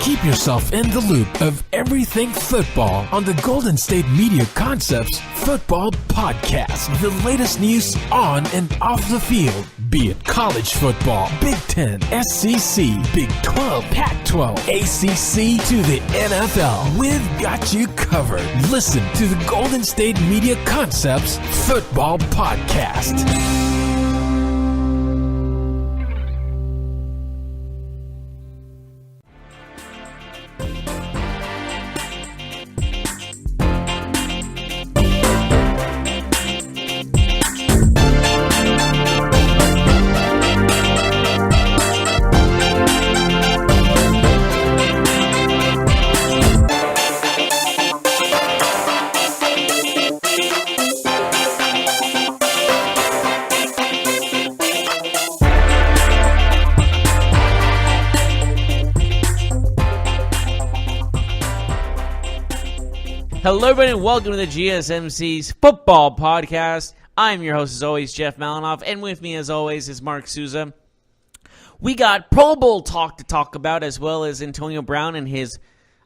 Keep yourself in the loop of everything football on the Golden State Media Concepts Football Podcast. The latest news on and off the field, be it college football, Big Ten, SEC, Big 12, Pac-12, ACC to the NFL. We've got you covered. Listen to the Golden State Media Concepts Football Podcast. Hello, everybody, and welcome to the GSMC's Football Podcast. I'm your host, as always, Jeff Malinoff, and with me, as always, is Mark Souza. We got Pro Bowl talk to talk about, as well as Antonio Brown and his,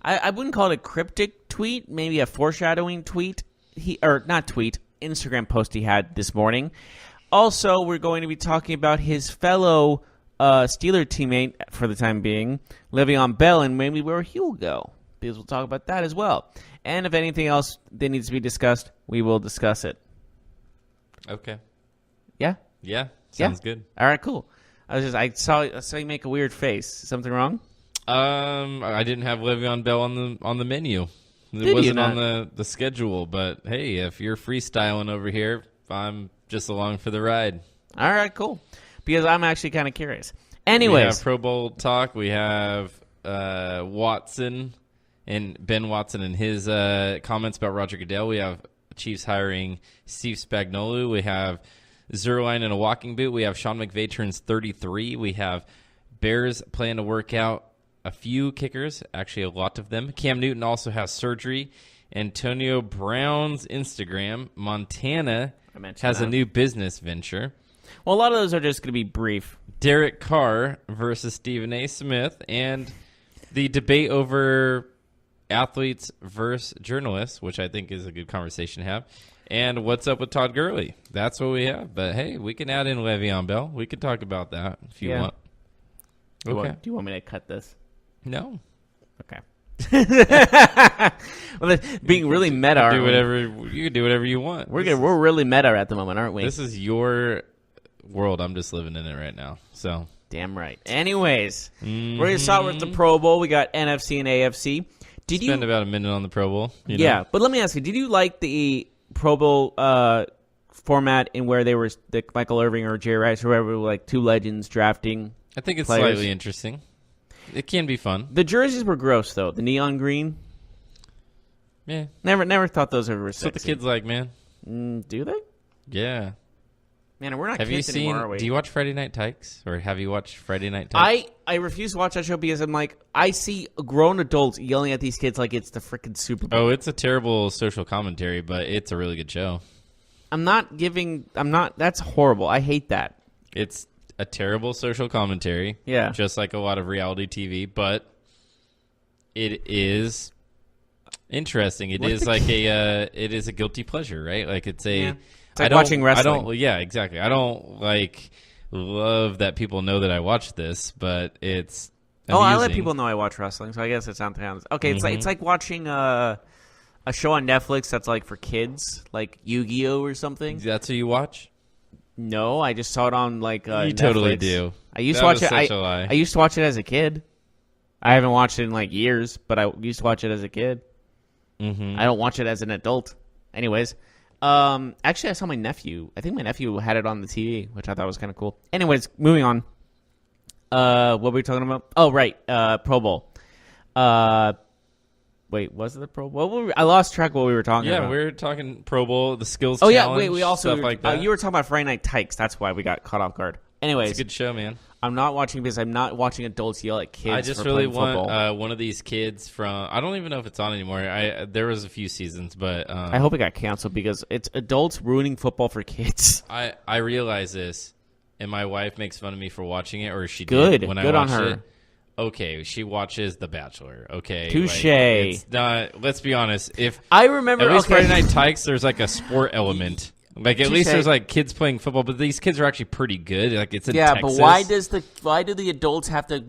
I wouldn't call it a cryptic tweet, maybe a foreshadowing tweet, Instagram post he had this morning. Also, we're going to be talking about his fellow Steeler teammate, for the time being, Le'Veon Bell, and maybe where he'll go, because we'll talk about that as well. And if anything else that needs to be discussed, we will discuss it. Okay. Yeah? Yeah. Sounds good. All right, cool. I saw you make a weird face. Something wrong? I didn't have Le'Veon Bell on the menu. It wasn't on the schedule, but hey, if you're freestyling over here, I'm just along for the ride. All right, cool. Because I'm actually kind of curious. Anyways. We have Pro Bowl talk. We have Watson and Ben Watson and his comments about Roger Goodell. We have Chiefs hiring Steve Spagnuolo. We have Zerline in a walking boot. We have Sean McVay turns 33. We have Bears plan to work out a few kickers, actually a lot of them. Cam Newton also has surgery. Antonio Brown's Instagram. Montana has a new business venture. Well, a lot of those are just going to be brief. Derek Carr versus Stephen A. Smith. And the debate over athletes versus journalists, which I think is a good conversation to have. And what's up with Todd Gurley? That's what we have. But, hey, we can add in Le'Veon Bell. We could talk about that if you want. Okay. Do you want me to cut this? No. Okay. Well, being really meta. You can do whatever you want. We're really meta at the moment, aren't we? This is your world. I'm just living in it right now. So damn right. Anyways, we're going to start with the Pro Bowl. We got NFC and AFC. Spend about a minute on the Pro Bowl. Yeah, but let me ask you, did you like the Pro Bowl format in where they were Michael Irving or Jerry Rice or whoever, like two legends drafting? I think it's players? slightly interesting. It can be fun. The jerseys were gross, though. The neon green. Yeah. Never thought those were sexy. That's what the kids like, man. Do they? Yeah. Man, we're not kids anymore, are we? Do you watch Friday Night Tykes? Or have you watched Friday Night Tykes? I refuse to watch that show because I'm like, I see grown adults yelling at these kids like it's the freaking Super Bowl. Oh, it's a terrible social commentary, but it's a really good show. That's horrible. I hate that. It's a terrible social commentary. Yeah. Just like a lot of reality TV, but it is interesting. It is a guilty pleasure, right? Like it's a... Yeah. It's like watching wrestling. Yeah, exactly. I don't love that people know that I watch this, but it's amusing. I let people know I watch wrestling, so I guess it's not okay. It's like watching a show on Netflix that's like for kids, like Yu-Gi-Oh or something. That's what you watch? No, I just saw it on like you Netflix. Totally do. I used to watch it. I used to watch it as a kid. I haven't watched it in like years, but I used to watch it as a kid. Mm-hmm. I don't watch it as an adult. Anyways. Actually, I saw my nephew. I think my nephew had it on the TV, which I thought was kind of cool. Anyways, moving on. What were we talking about? Oh, right. Pro Bowl. Wait, was it the Pro Bowl? I lost track of what we were talking about. Yeah, we were talking Pro Bowl, the skills challenge. Yeah, wait, we also stuff like that. You were talking about Friday Night Tykes. That's why we got caught off guard. Anyways, it's a good show, man. I'm not watching because I'm not watching adults yell at kids. I just for really playing want one of these kids from. I don't even know if it's on anymore. There was a few seasons, but I hope it got canceled because it's adults ruining football for kids. I realize this, and my wife makes fun of me for watching it, or she good did when good I watched on her. it. okay, she watches The Bachelor. Okay, Touche. It's not. Let's be honest. If I remember. at least Okay. Friday Night Tykes, there's like a sport element. Like at least there's like kids playing football, but these kids are actually pretty good. Like it's in Texas. But why do the adults have to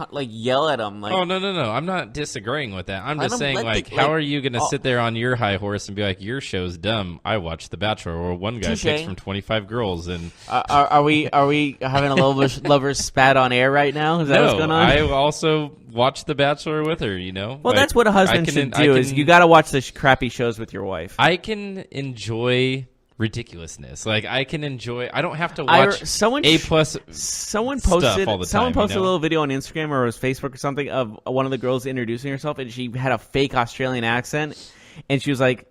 like yell at them? Like, Oh no! I'm not disagreeing with that. I'm just saying, let how are you going to sit there on your high horse and be like, your show's dumb? I watched The Bachelor, or one guy Touche. picks from 25 girls, and are we having a lovers spat on air right now? Is that what's going on? I also watched The Bachelor with her. Well, Like, that's what a husband should do. Is you got to watch the crappy shows with your wife. I can enjoy ridiculousness. Like I can enjoy. I don't have to watch someone A+ Someone stuff posted all the someone time, posted a little video on Instagram or it was Facebook or something of one of the girls introducing herself, and she had a fake Australian accent, and she was like,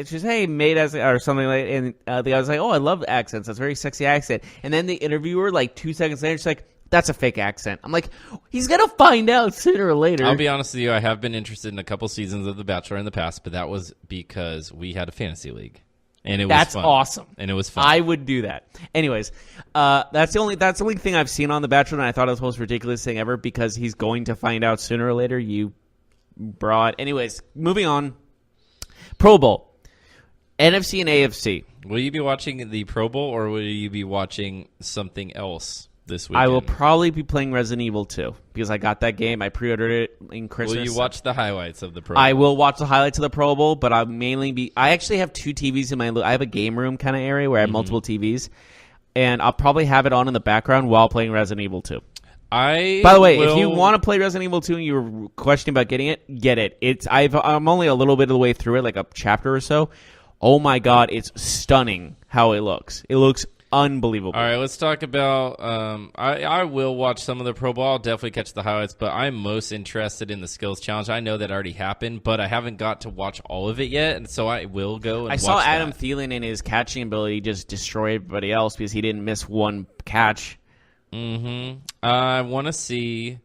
she's hey mate as or something like, and the guy was like, oh, I love accents. That's a very sexy accent. And then the interviewer, like 2 seconds later, she's like, that's a fake accent. I'm like, he's gonna find out sooner or later. I'll be honest with you. I have been interested in a couple seasons of The Bachelor in the past, but that was because we had a fantasy league. And it was That's fun. awesome. And it was fun. I would do that. Anyways, that's the only thing I've seen on The Bachelor, and I thought it was the most ridiculous thing ever because he's going to find out sooner or later. You broad. Anyways, moving on. Pro Bowl, NFC and AFC. Will you be watching the Pro Bowl or will you be watching something else this weekend? I will probably be playing Resident Evil 2 because I got that game. I pre-ordered it in Christmas. Will you watch the highlights of the Pro Bowl? I will watch the highlights of the Pro Bowl, but I'll mainly be. I actually have 2 TVs in my. I have a game room kind of area where I have multiple TVs, and I'll probably have it on in the background while playing Resident Evil 2. By the way, if you want to play Resident Evil 2 and you were questioning about getting it, get it. I'm only a little bit of the way through it, like a chapter or so. Oh my god, it's stunning how it looks. It looks unbelievable. All right, let's talk about. I will watch some of the Pro Bowl. I'll definitely catch the highlights, but I'm most interested in the skills challenge. I know that already happened, but I haven't got to watch all of it yet, and so I will go and I watch saw Adam that. Thielen in his catching ability just destroy everybody else because he didn't miss one catch. I want to see.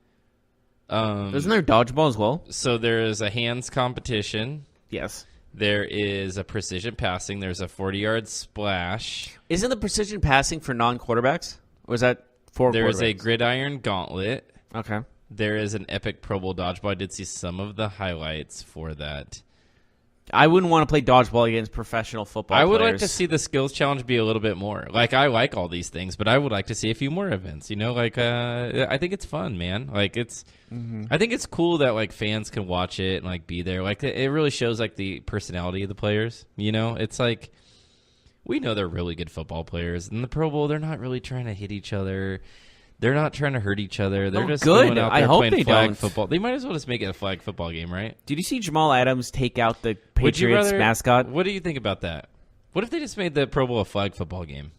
Isn't there dodgeball as well? So there is a hands competition. Yes. There is a precision passing. There's a 40-yard splash. Isn't the precision passing for non-quarterbacks? Or is that for There quarterbacks? is a gridiron gauntlet. Okay. There is an epic Pro Bowl dodgeball. I did see some of the highlights for that. I wouldn't want to play dodgeball against professional football I would players. like to see the skills challenge be a little bit more. Like, I like all these things, but I would like to see a few more events. You know, like, I think it's fun, man. Like, it's, I think it's cool that, like, fans can watch it and, like, be there. Like, it really shows, like, the personality of the players. You know, it's like, we know they're really good football players. In the Pro Bowl, they're not really trying to hit each other. They're not trying to hurt each other. They're just good. going out I there hope playing they flag don't. football. They might as well just make it a flag football game, right? Did you see Jamal Adams take out the Would you Patriots rather- mascot? What do you think about that? What if they just made the Pro Bowl a flag football game?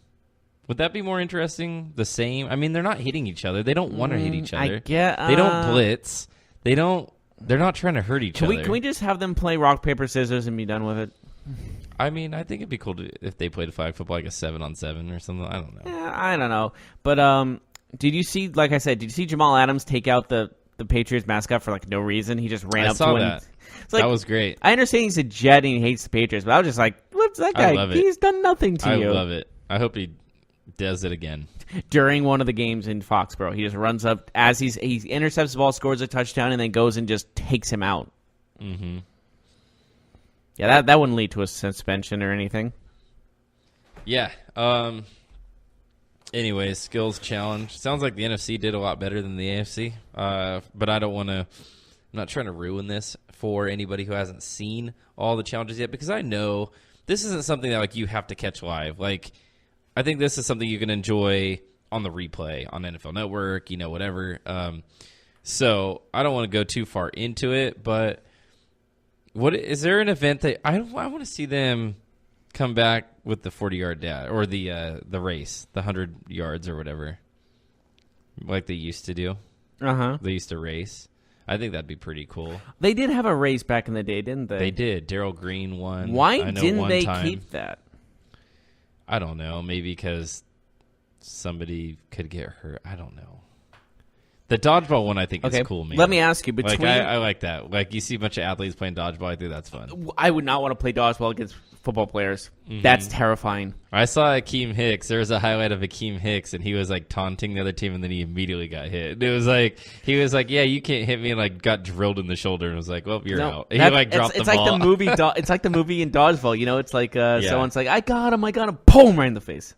Would that be more interesting? The same? I mean, they're not hitting each other. They don't want to hit each other. They don't blitz. They're not trying to hurt each other. Can we just have them play rock, paper, scissors and be done with it? I mean, I think it'd be cool if they played flag football like a 7-on-7 or something. I don't know. I don't know. But did you see, like I said, did you see Jamal Adams take out the Patriots mascot for like no reason? He just ran I up saw to him. that. It's like, That was great. I understand he's a Jet and he hates the Patriots, but I was just like, what's that guy? I love it. He's done nothing to you. I love it. I hope he does it again. During one of the games in Foxborough, he just runs up as he intercepts the ball, scores a touchdown, and then goes and just takes him out. Mm-hmm. Yeah, that wouldn't lead to a suspension or anything. Yeah. Anyways, skills challenge. Sounds like the NFC did a lot better than the AFC. But I don't want to. I'm not trying to ruin this for anybody who hasn't seen all the challenges yet, because I know this isn't something that like you have to catch live. Like, I think this is something you can enjoy on the replay on NFL Network, you know, whatever. So I don't want to go too far into it, but what is there an event that I want to see them come back with the 40-yard dash or the race, the 100 yards or whatever, like they used to do. They used to race. I think that'd be pretty cool. They did have a race back in the day, didn't they? They did. Darryl Green won. Why I know didn't one they time. keep that? I don't know. Maybe because somebody could get hurt. I don't know. The dodgeball one, I think, is cool, man. Let me ask you, between... I like that. Like, you see a bunch of athletes playing dodgeball, I think that's fun. I would not want to play dodgeball against football players. Mm-hmm. That's terrifying. I saw Akeem Hicks. There was a highlight of Akeem Hicks, and he was, like, taunting the other team, and then he immediately got hit. It was like, he was like, yeah, you can't hit me, and, like, got drilled in the shoulder, and was like, well, you're out. He, like, dropped the ball. It's like the movie in Dodgeball, you know? It's like someone's like, I got him, boom, right in the face.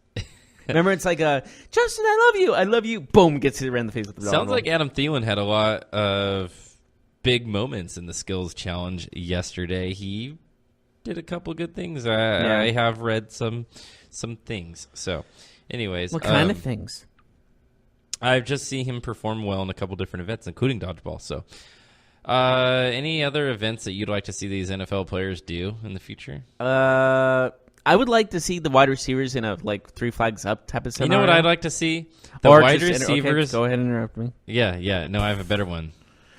Remember, it's like, Justin, I love you, boom, gets hit right in the face with the dodgeball. Sounds like Adam Thielen had a lot of big moments in the skills challenge yesterday. He did a couple good things. I have read some things. So, anyways. What kind of things? I've just seen him perform well in a couple different events, including dodgeball. So, any other events that you'd like to see these NFL players do in the future? I would like to see the wide receivers in a three flags up type of scenario. You know what I'd like to see? The wide receivers. Go ahead and interrupt me. Yeah. No, I have a better one.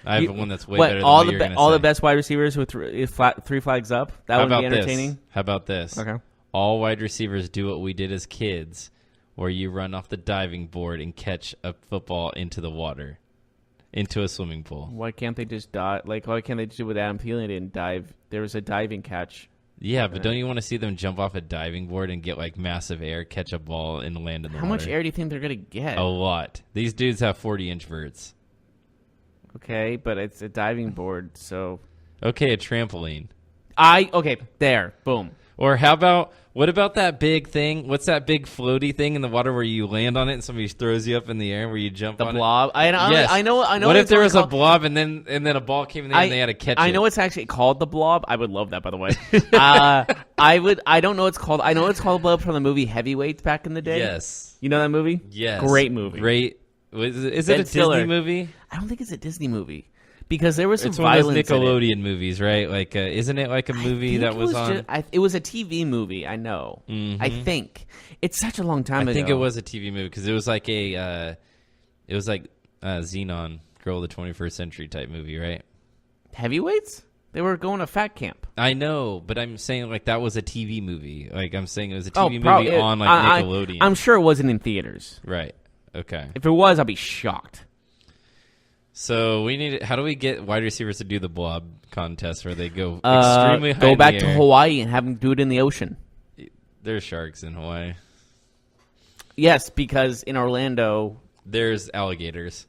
I have one that's way better than what you're going to say. All the best wide receivers with three flags up. That would be entertaining. How about this? Okay. All wide receivers do what we did as kids, where you run off the diving board and catch a football into the water, into a swimming pool. Why can't they just dive? Why can't they do what Adam Thielen did and dive? There was a diving catch. Yeah, but don't you want to see them jump off a diving board and get massive air, catch a ball, and land in the water? How much air do you think they're gonna get? A lot. These dudes have 40-inch verts. Okay, but it's a diving board, so... Okay, a trampoline. Okay, there. Boom. Or what about that big thing? What's that big floaty thing in the water where you land on it and somebody throws you up in the air where you jump on it? The blob? Yes. I know. What if there was a blob and then a ball came in there and they had to catch it? I know it's actually called the blob. I would love that, by the way. I don't know what it's called. I know it's called blob from the movie Heavyweights back in the day. Yes. You know that movie? Yes. Great movie. Great. Is it a Disney movie? I don't think it's a Disney movie. Because there was some it's violence. It's one of those Nickelodeon movies, right? Isn't it like a movie that was on? It was a TV movie. I know. Mm-hmm. I think it's such a long time ago. I think it was a TV movie because it was like Xenon, Girl of the 21st Century type movie, right? Heavyweights? They were going to fat camp. I know, but I'm saying that was a TV movie. I'm saying it was a TV movie on Nickelodeon. I'm sure it wasn't in theaters. Right. Okay. If it was, I'll be shocked. So how do we get wide receivers to do the blob contest where they go extremely high? Go back to Hawaii and have them do it in the ocean. There's sharks in Hawaii. Yes, because in Orlando there's alligators.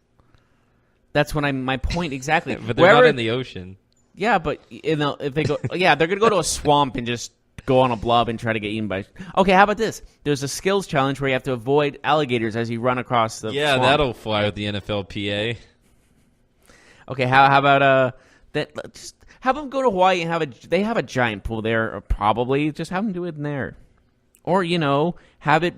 That's my point exactly. But they're not in the ocean. Yeah, but if they go, they're gonna go to a swamp and just go on a blob and try to get eaten by. Okay, how about this? There's a skills challenge where you have to avoid alligators as you run across the. Yeah, swamp. That'll fly with the NFLPA. Okay, how about that? Just have them go to Hawaii and they have a giant pool there, probably. Just have them do it in there, or have it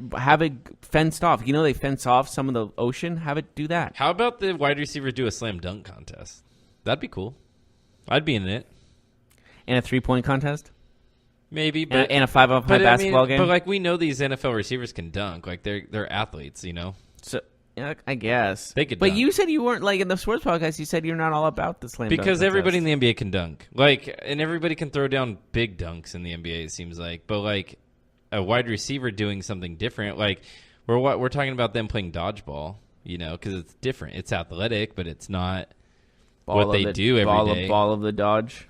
fenced off. They fence off some of the ocean. Have it do that. How about the wide receivers do a slam dunk contest? That'd be cool. I'd be in it. And a 3-point contest. Maybe, but and a 5-on-5 basketball game. But we know these NFL receivers can dunk. They're athletes, So. Yeah, I guess they could. But dunk. You said you weren't in the sports podcast. You said you're not all about the slam dunk because everybody in the NBA can dunk, and everybody can throw down big dunks in the NBA. It seems but a wide receiver doing something different, we're talking about them playing dodgeball, because it's different. It's athletic, but it's not what they do every day. Ball of the dodge.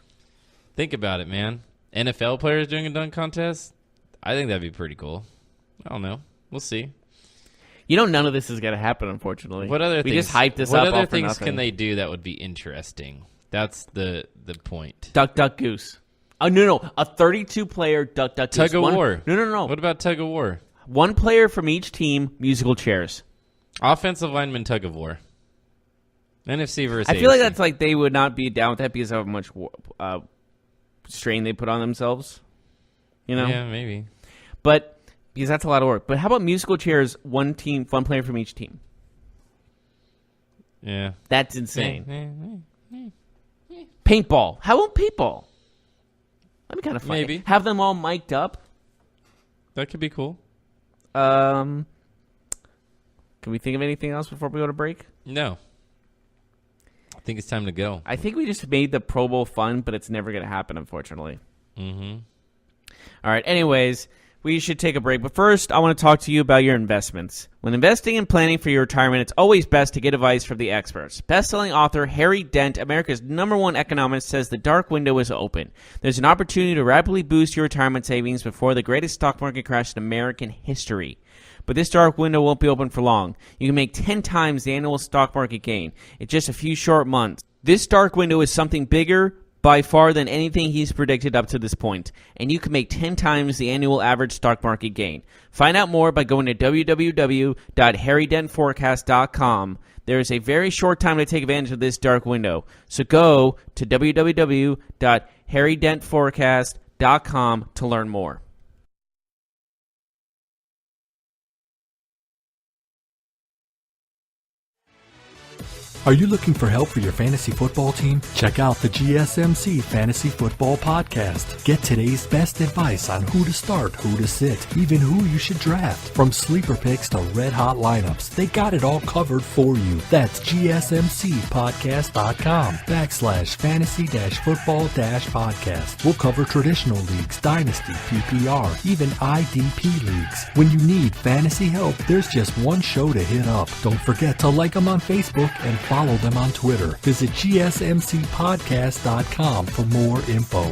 Think about it, man. NFL players doing a dunk contest. I think that'd be pretty cool. I don't know. We'll see. None of this is going to happen, unfortunately. What other we things? just hyped this what up. What other all for things nothing. can they do that would be interesting? That's the point. Duck, duck, goose. No. A 32-player duck, duck, goose. Tug of war. No. What about tug of war? One player from each team, musical chairs. Offensive lineman tug of war. NFC versus I feel AFC. like that's they would not be down with that because of how much strain they put on themselves. Yeah, maybe. But... because that's a lot of work. But how about musical chairs, one player from each team? Yeah. That's insane. Paintball. How about paintball? That'd be kind of fun. Maybe. Have them all mic'd up. That could be cool. Can we think of anything else before we go to break? No. I think it's time to go. I think we just made the Pro Bowl fun, but it's never going to happen, unfortunately. Mm-hmm. All right. Anyways... We should take a break, but first, I want to talk to you about your investments. When investing and planning for your retirement, it's always best to get advice from the experts. Best-selling author Harry Dent, America's #1 economist, says the dark window is open. There's an opportunity to rapidly boost your retirement savings before the greatest stock market crash in American history. But this dark window won't be open for long. You can make 10 times the annual stock market gain in just a few short months. This dark window is something bigger by far than anything he's predicted up to this point, and you can make 10 times the annual average stock market gain. Find out more by going to www.harrydentforecast.com. There is a very short time to take advantage of this dark window, so go to www.harrydentforecast.com to learn more. Are you looking for help for your fantasy football team? Check out the GSMC Fantasy Football Podcast. Get today's best advice on who to start, who to sit, even who you should draft. From sleeper picks to red-hot lineups, they got it all covered for you. That's gsmcpodcast.com/fantasy-football-podcast. We'll cover traditional leagues, dynasty, PPR, even IDP leagues. When you need fantasy help, there's just one show to hit up. Don't forget to like them on Facebook and follow them on Twitter. Visit gsmcpodcast.com for more info.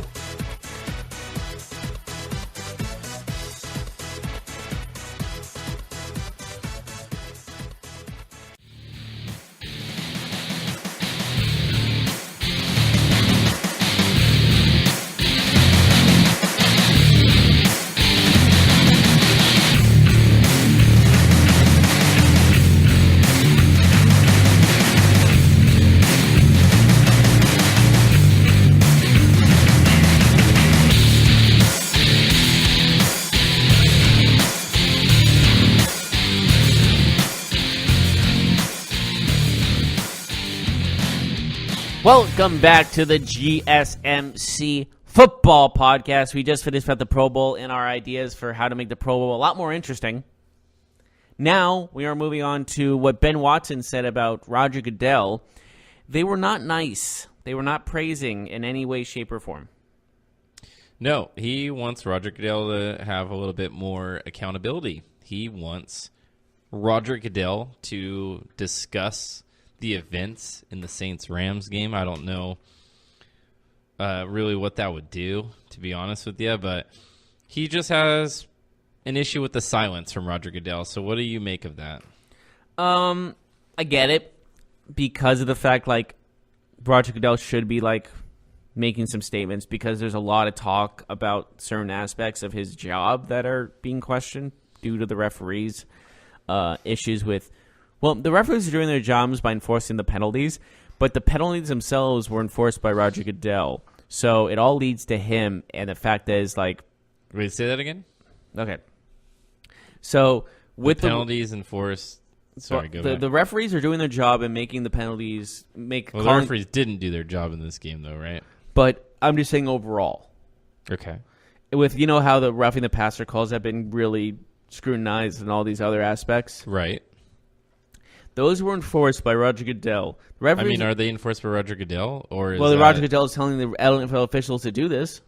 Welcome back to the GSMC Football Podcast. We just finished about the Pro Bowl and our ideas for how to make the Pro Bowl a lot more interesting. Now we are moving on to what Ben Watson said about Roger Goodell. They were not nice. They were not praising in any way, shape, or form. No, he wants Roger Goodell to have a little bit more accountability. He wants Roger Goodell to discuss the events in the Saints-Rams game. I don't know really what that would do, to be honest with you, but he just has an issue with the silence from Roger Goodell. So what do you make of that? I get it because of the fact, like, Roger Goodell should be, like, making some statements because there's a lot of talk about certain aspects of his job that are being questioned due to the referees' issues with. Well, the referees are doing their jobs by enforcing the penalties, but the penalties themselves were enforced by Roger Goodell. So it all leads to him, and the fact is, like... Wait, say that again? Okay. So with the penalties enforced... Sorry, go back. The referees are doing their job and making the penalties... The referees didn't do their job in this game, though, right? But I'm just saying overall. Okay. With, you know, how the roughing the passer calls have been really scrutinized and all these other aspects? Right. Those were enforced by Roger Goodell. I mean, are they enforced by Roger Goodell? Roger Goodell is telling the NFL officials to do this.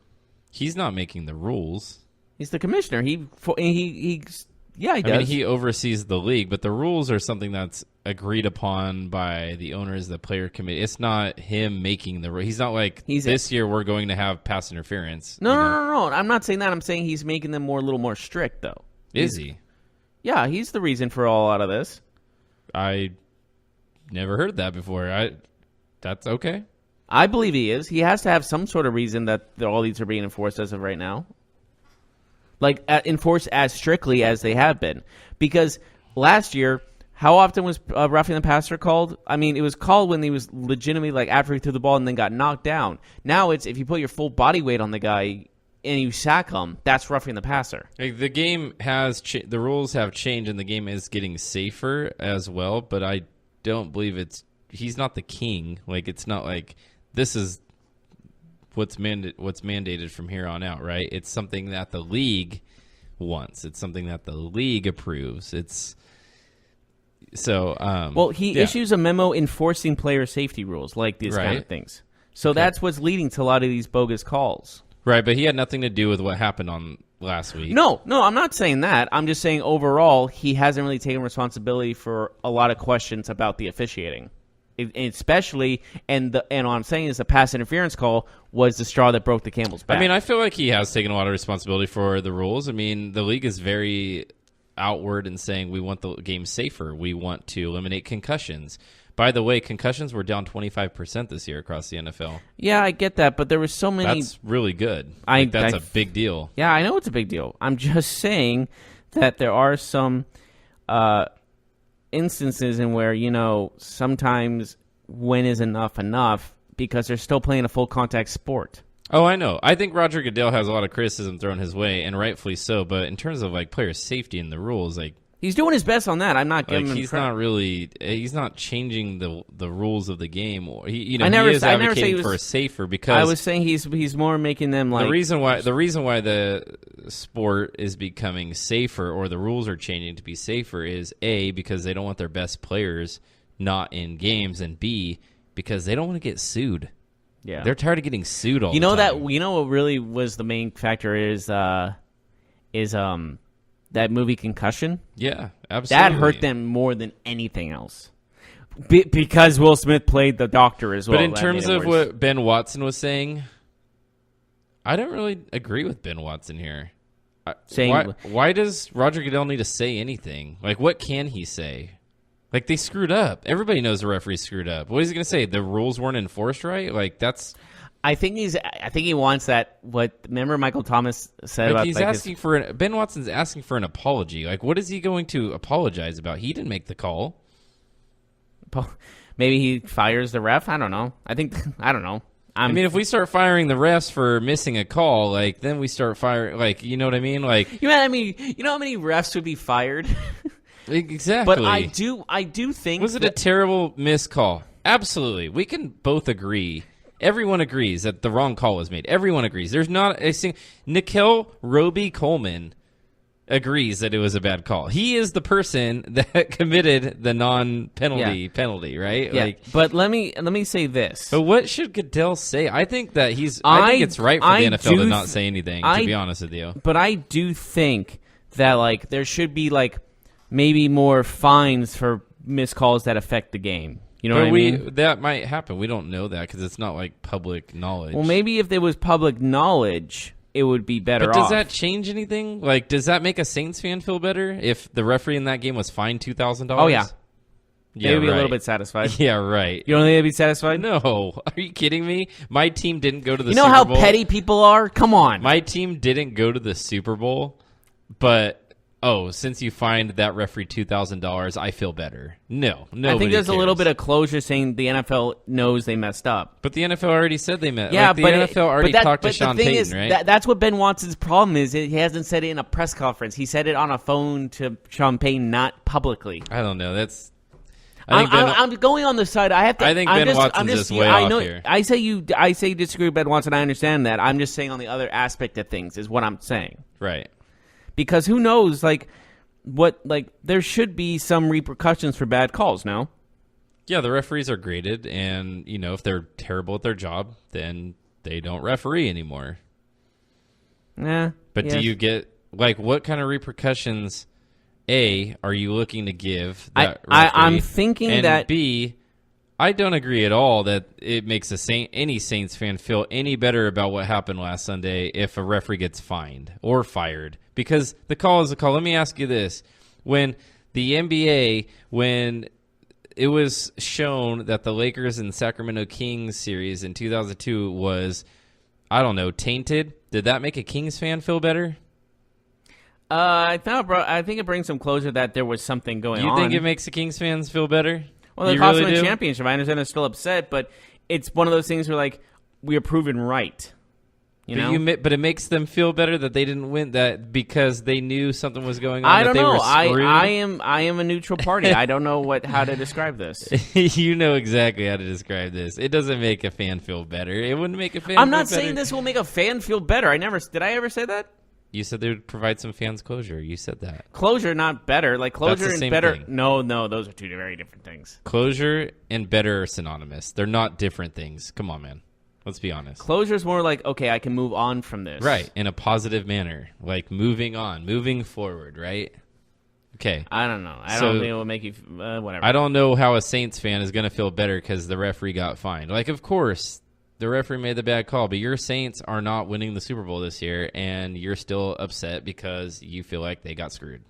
He's not making the rules. He's the commissioner. He does. I mean, he oversees the league, but the rules are something that's agreed upon by the owners, the player committee. It's not him making the rules. He's not like, this year we're going to have pass interference. No. I'm not saying that. I'm saying he's making them a little more strict, though. Is he? Yeah, he's the reason for all out of this. I never heard that before. That's okay. I believe he is. He has to have some sort of reason that all these are being enforced as of right now. Like, enforced as strictly as they have been. Because last year, how often was roughing the passer called? I mean, it was called when he was legitimately, like, after he threw the ball and then got knocked down. Now it's if you put your full body weight on the guy and you sack him, that's roughing the passer. The game has the rules have changed, and the game is getting safer as well. But I don't believe he's not the king. Like, it's not like this is what's mandated from here on out, right? It's something that the league wants. It's something that the league approves. It's so. He issues a memo enforcing player safety rules, like these kind of things. So that's what's leading to a lot of these bogus calls. Right, but he had nothing to do with what happened on last week. No, I'm not saying that. I'm just saying overall, he hasn't really taken responsibility for a lot of questions about the officiating. Especially, and what I'm saying is the pass interference call was the straw that broke the camel's back. I mean, I feel like he has taken a lot of responsibility for the rules. I mean, the league is very outward in saying we want the game safer. We want to eliminate concussions. By the way, concussions were down 25% this year across the NFL. Yeah, I get that, but there were so many. That's really good. That's a big deal. Yeah, I know it's a big deal. I'm just saying that there are some instances in where, sometimes when is enough because they're still playing a full contact sport. Oh, I know. I think Roger Goodell has a lot of criticism thrown his way, and rightfully so. But in terms of player safety and the rules, he's doing his best on that. I'm not giving him he's credit. not really. He's not changing the rules of the game. He is I never say advocating for a safer because I was saying he's more making them the reason why the sport is becoming safer or the rules are changing to be safer is A, because they don't want their best players not in games, and B, because they don't want to get sued. Yeah, they're tired of getting sued all the time. What really was the main factor is that movie Concussion. Yeah, absolutely. That hurt them more than anything else. Because Will Smith played the doctor as well. But in terms of what Ben Watson was saying, I don't really agree with Ben Watson here. Why does Roger Goodell need to say anything? What can he say? They screwed up. Everybody knows the referee screwed up. What is he going to say? The rules weren't enforced right? That's. I think he wants that. Remember Michael Thomas said about he's asking Ben Watson's asking for an apology. What is he going to apologize about? He didn't make the call. Maybe he fires the ref. I don't know. I don't know. I mean, if we start firing the refs for missing a call, then we start firing. You know what I mean? You know how many refs would be fired? Exactly. But I do think was it a terrible missed call? Absolutely. We can both agree. Everyone agrees that the wrong call was made. Everyone agrees. There's not a single. Nickel Roby Coleman agrees that it was a bad call. He is the person that committed the non-penalty penalty, right? Yeah. But let me say this. But what should Goodell say? I think that I think it's right for the NFL to not say anything. To be honest with you, but I do think that there should be maybe more fines for missed calls that affect the game. You know what I mean? That might happen. We don't know that because it's not public knowledge. Well, maybe if there was public knowledge, it would be better off. But does that change anything? Does that make a Saints fan feel better if the referee in that game was fined $2,000? Oh, yeah. Yeah, they'd be right. a little bit satisfied. Yeah, right. You don't think they'd be satisfied? No. Are you kidding me? My team didn't go to the Super Bowl. You know how petty people are? Come on. My team didn't go to the Super Bowl, but... since you fined that referee $2,000, I feel better. No, nobody I think there's cares. a little bit of closure saying the NFL knows they messed up. But the NFL already said they messed up. Yeah, the NFL already talked to Sean Payton, right? That's what Ben Watson's problem is. He hasn't said it in a press conference. He said it on a phone to Sean Payton, not publicly. I don't know. I'm going on the side. I think Ben Watson's just way off here. I say you disagree with Ben Watson. I understand that. I'm just saying on the other aspect of things is what I'm saying. Right. Because who knows, there should be some repercussions for bad calls, no? Yeah, the referees are graded, and, if they're terrible at their job, then they don't referee anymore. Yeah. But do you get, what kind of repercussions, A, are you looking to give that referee? I'm thinking and that... B, I don't agree at all that it makes any Saints fan feel any better about what happened last Sunday if a referee gets fined or fired. Because the call is a call. Let me ask you this. When the NBA, when it was shown that the Lakers and Sacramento Kings series in 2002 was, tainted, did that make a Kings fan feel better? I think it brings some closure that there was something going on. You think it makes the Kings fans feel better? Well, they cost them a championship. I understand they're still upset, but it's one of those things where, we are proven right. But it makes them feel better that they didn't win that because they knew something was going on. I don't know. I am a neutral party. I don't know how to describe this. You know exactly how to describe this. It doesn't make a fan feel better. It wouldn't make a fan. I'm not saying this will make a fan feel better. Did I ever say that? You said they would provide some fans closure. You said that. Closure, not better. Closure and better. Thing. No, those are two very different things. Closure and better are synonymous. They're not different things. Come on, man. Let's be honest. Closure is more like, okay, I can move on from this. Right, in a positive manner. Like moving on, moving forward, right? Okay. I don't know. I don't think it will make you whatever. I don't know how a Saints fan is going to feel better because the referee got fined. Like, of course, the referee made the bad call, but your Saints are not winning the Super Bowl this year, and you're still upset because you feel like they got screwed.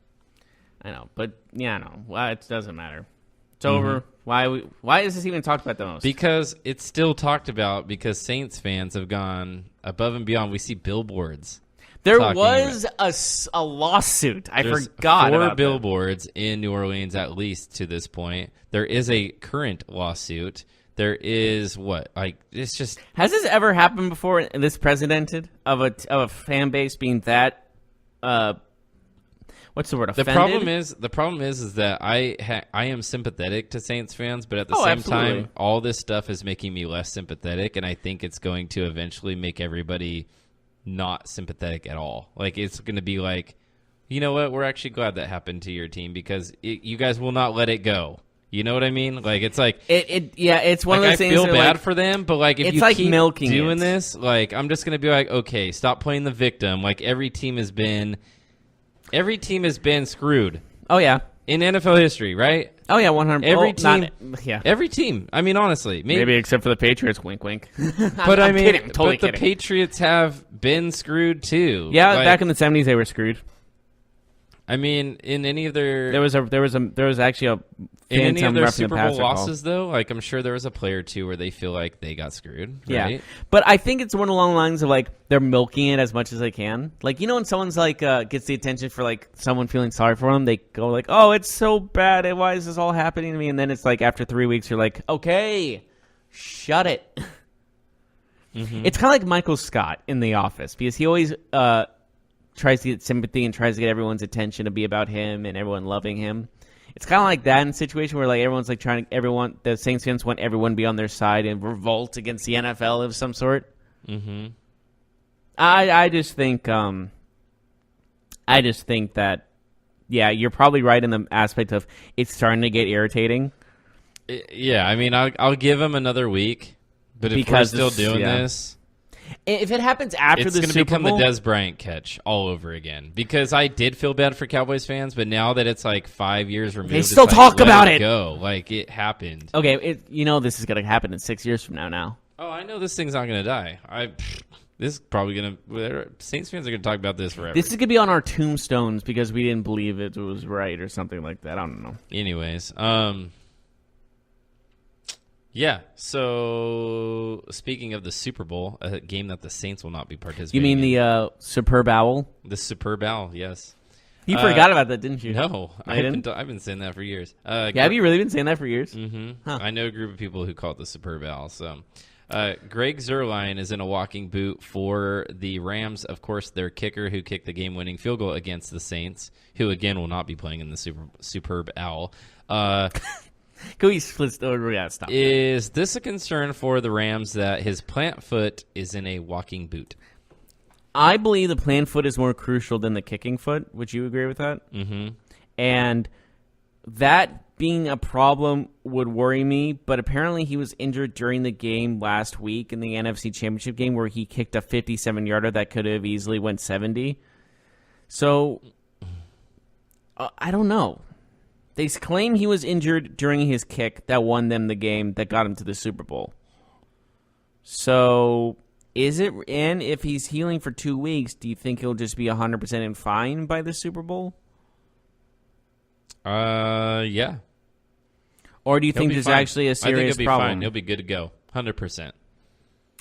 I know, but yeah, no. Well, it doesn't matter. It's over. Why is this even talked about the most? Because it's still talked about because Saints fans have gone above and beyond. We see billboards. There was a lawsuit. I forgot about 4 billboards in New Orleans, at least to this point. There is a current lawsuit. There is it's just. Has this ever happened before? This precedented of a fan base being that what's the word? Offended? The problem is that I am sympathetic to Saints fans, but at the same absolutely. time, all this stuff is making me less sympathetic, and I think it's going to eventually make everybody not sympathetic at all. Like, it's going to be like, you know what? We're actually glad that happened to your team because you guys will not let it go. You know what I mean? Like, it's like it's one of those things. I feel bad like, for them, but like if it's you like keep milking doing it. this, like I'm just gonna be like, okay, stop playing the victim. Like every team has been screwed. Oh yeah, in NFL history, right? Oh yeah, 100. Every team. I mean, honestly, maybe except for the Patriots. Wink, wink. But I'm kidding. I'm totally the Patriots have been screwed too. Yeah, back in the 70s, they were screwed. I mean, in any of their there was actually a in any of their Super Bowl losses though, like I'm sure there was a player or two where they feel like they got screwed. Right? Yeah, but I think it's one along the lines of like they're milking it as much as they can. Like, you know, when someone's like gets the attention for like someone feeling sorry for them, they go like, "Oh, it's so bad. Why is this all happening to me?" And then it's like after 3 weeks, you're like, "Okay, shut it." Mm-hmm. It's kind of like Michael Scott in The Office because he always tries to get sympathy and tries to get everyone's attention to be about him and everyone loving him. It's kind of like that in a situation where like everyone's like the Saints fans want everyone to be on their side and revolt against the NFL of some sort. Mm-hmm. I just think that yeah, you're probably right in the aspect of it's starting to get irritating. Yeah, I mean, I'll give him another week, but if we're still doing this. If it happens after the Super Bowl... It's going to become the Dez Bryant catch all over again. Because I did feel bad for Cowboys fans, but now that it's like 5 years removed... They still talk about it! Go. Like, it happened. Okay, this is going to happen in 6 years from now. Oh, I know this thing's not going to die. This is probably going to... Saints fans are going to talk about this forever. This is going to be on our tombstones because we didn't believe it was right or something like that. I don't know. Anyways, yeah, so speaking of the Super Bowl, a game that the Saints will not be participating in. You mean the Superb Owl? The Superb Owl, yes. You forgot about that, didn't you? No, I've been saying that for years. Have you really been saying that for years? Mm-hmm. Huh. I know a group of people who call it the Superb Owl. So, Greg Zuerlein is in a walking boot for the Rams. Of course, their kicker who kicked the game-winning field goal against the Saints, who again will not be playing in the Superb Owl. Can we split? We gotta stop. Is this a concern for the Rams that his plant foot is in a walking boot? I believe the plant foot is more crucial than the kicking foot. Would you agree with that? Mm-hmm. And that being a problem would worry me, but apparently he was injured during the game last week in the NFC Championship game where he kicked a 57-yarder that could have easily went 70. So, I don't know. They claim he was injured during his kick that won them the game that got him to the Super Bowl. So, and if he's healing for 2 weeks, do you think he'll just be 100% and fine by the Super Bowl? Yeah. Or do you think there's actually a serious problem? Fine. He'll be good to go. 100%.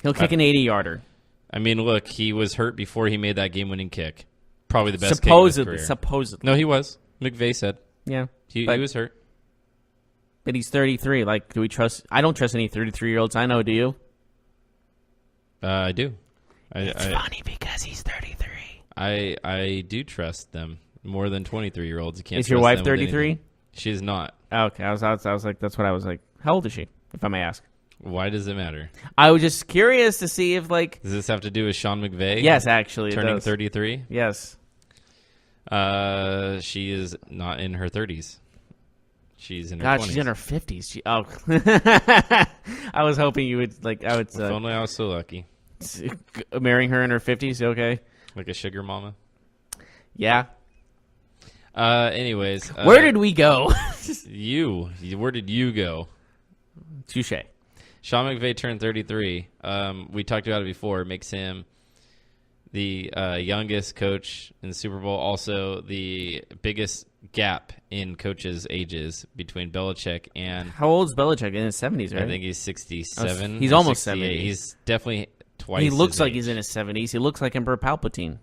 He'll kick an 80-yarder. I mean, look, he was hurt before he made that game-winning kick. Probably the best kick of his career. Supposedly. No, he was. McVay said. Yeah. He was hurt. But he's 33. Like, do we trust? I don't trust any 33-year-olds I know, do you? I do. It's funny because he's 33. I do trust them more than 23-year-olds. Is your wife 33? She's not. Okay, I was like, that's what I was like. How old is she, if I may ask? Why does it matter? I was just curious to see if, like... Does this have to do with Sean McVay? Yes, actually, turning 33? Yes. She is not in her 30s. She's in her God, 20s. she's in her 50s. I was hoping you would If only I was so lucky. marrying her in her 50s. Okay. Like a sugar mama. Yeah. Anyways. Where did we go? Where did you go? Touche. Sean McVay turned 33. We talked about it before. It makes him the youngest coach in the Super Bowl. Also, the biggest gap in coaches' ages between Belichick and... How old is Belichick? In his 70s, right? I think he's 67. He's or almost 68. 70. He's definitely twice He looks his like age. he's in his 70s. He looks like Emperor Palpatine.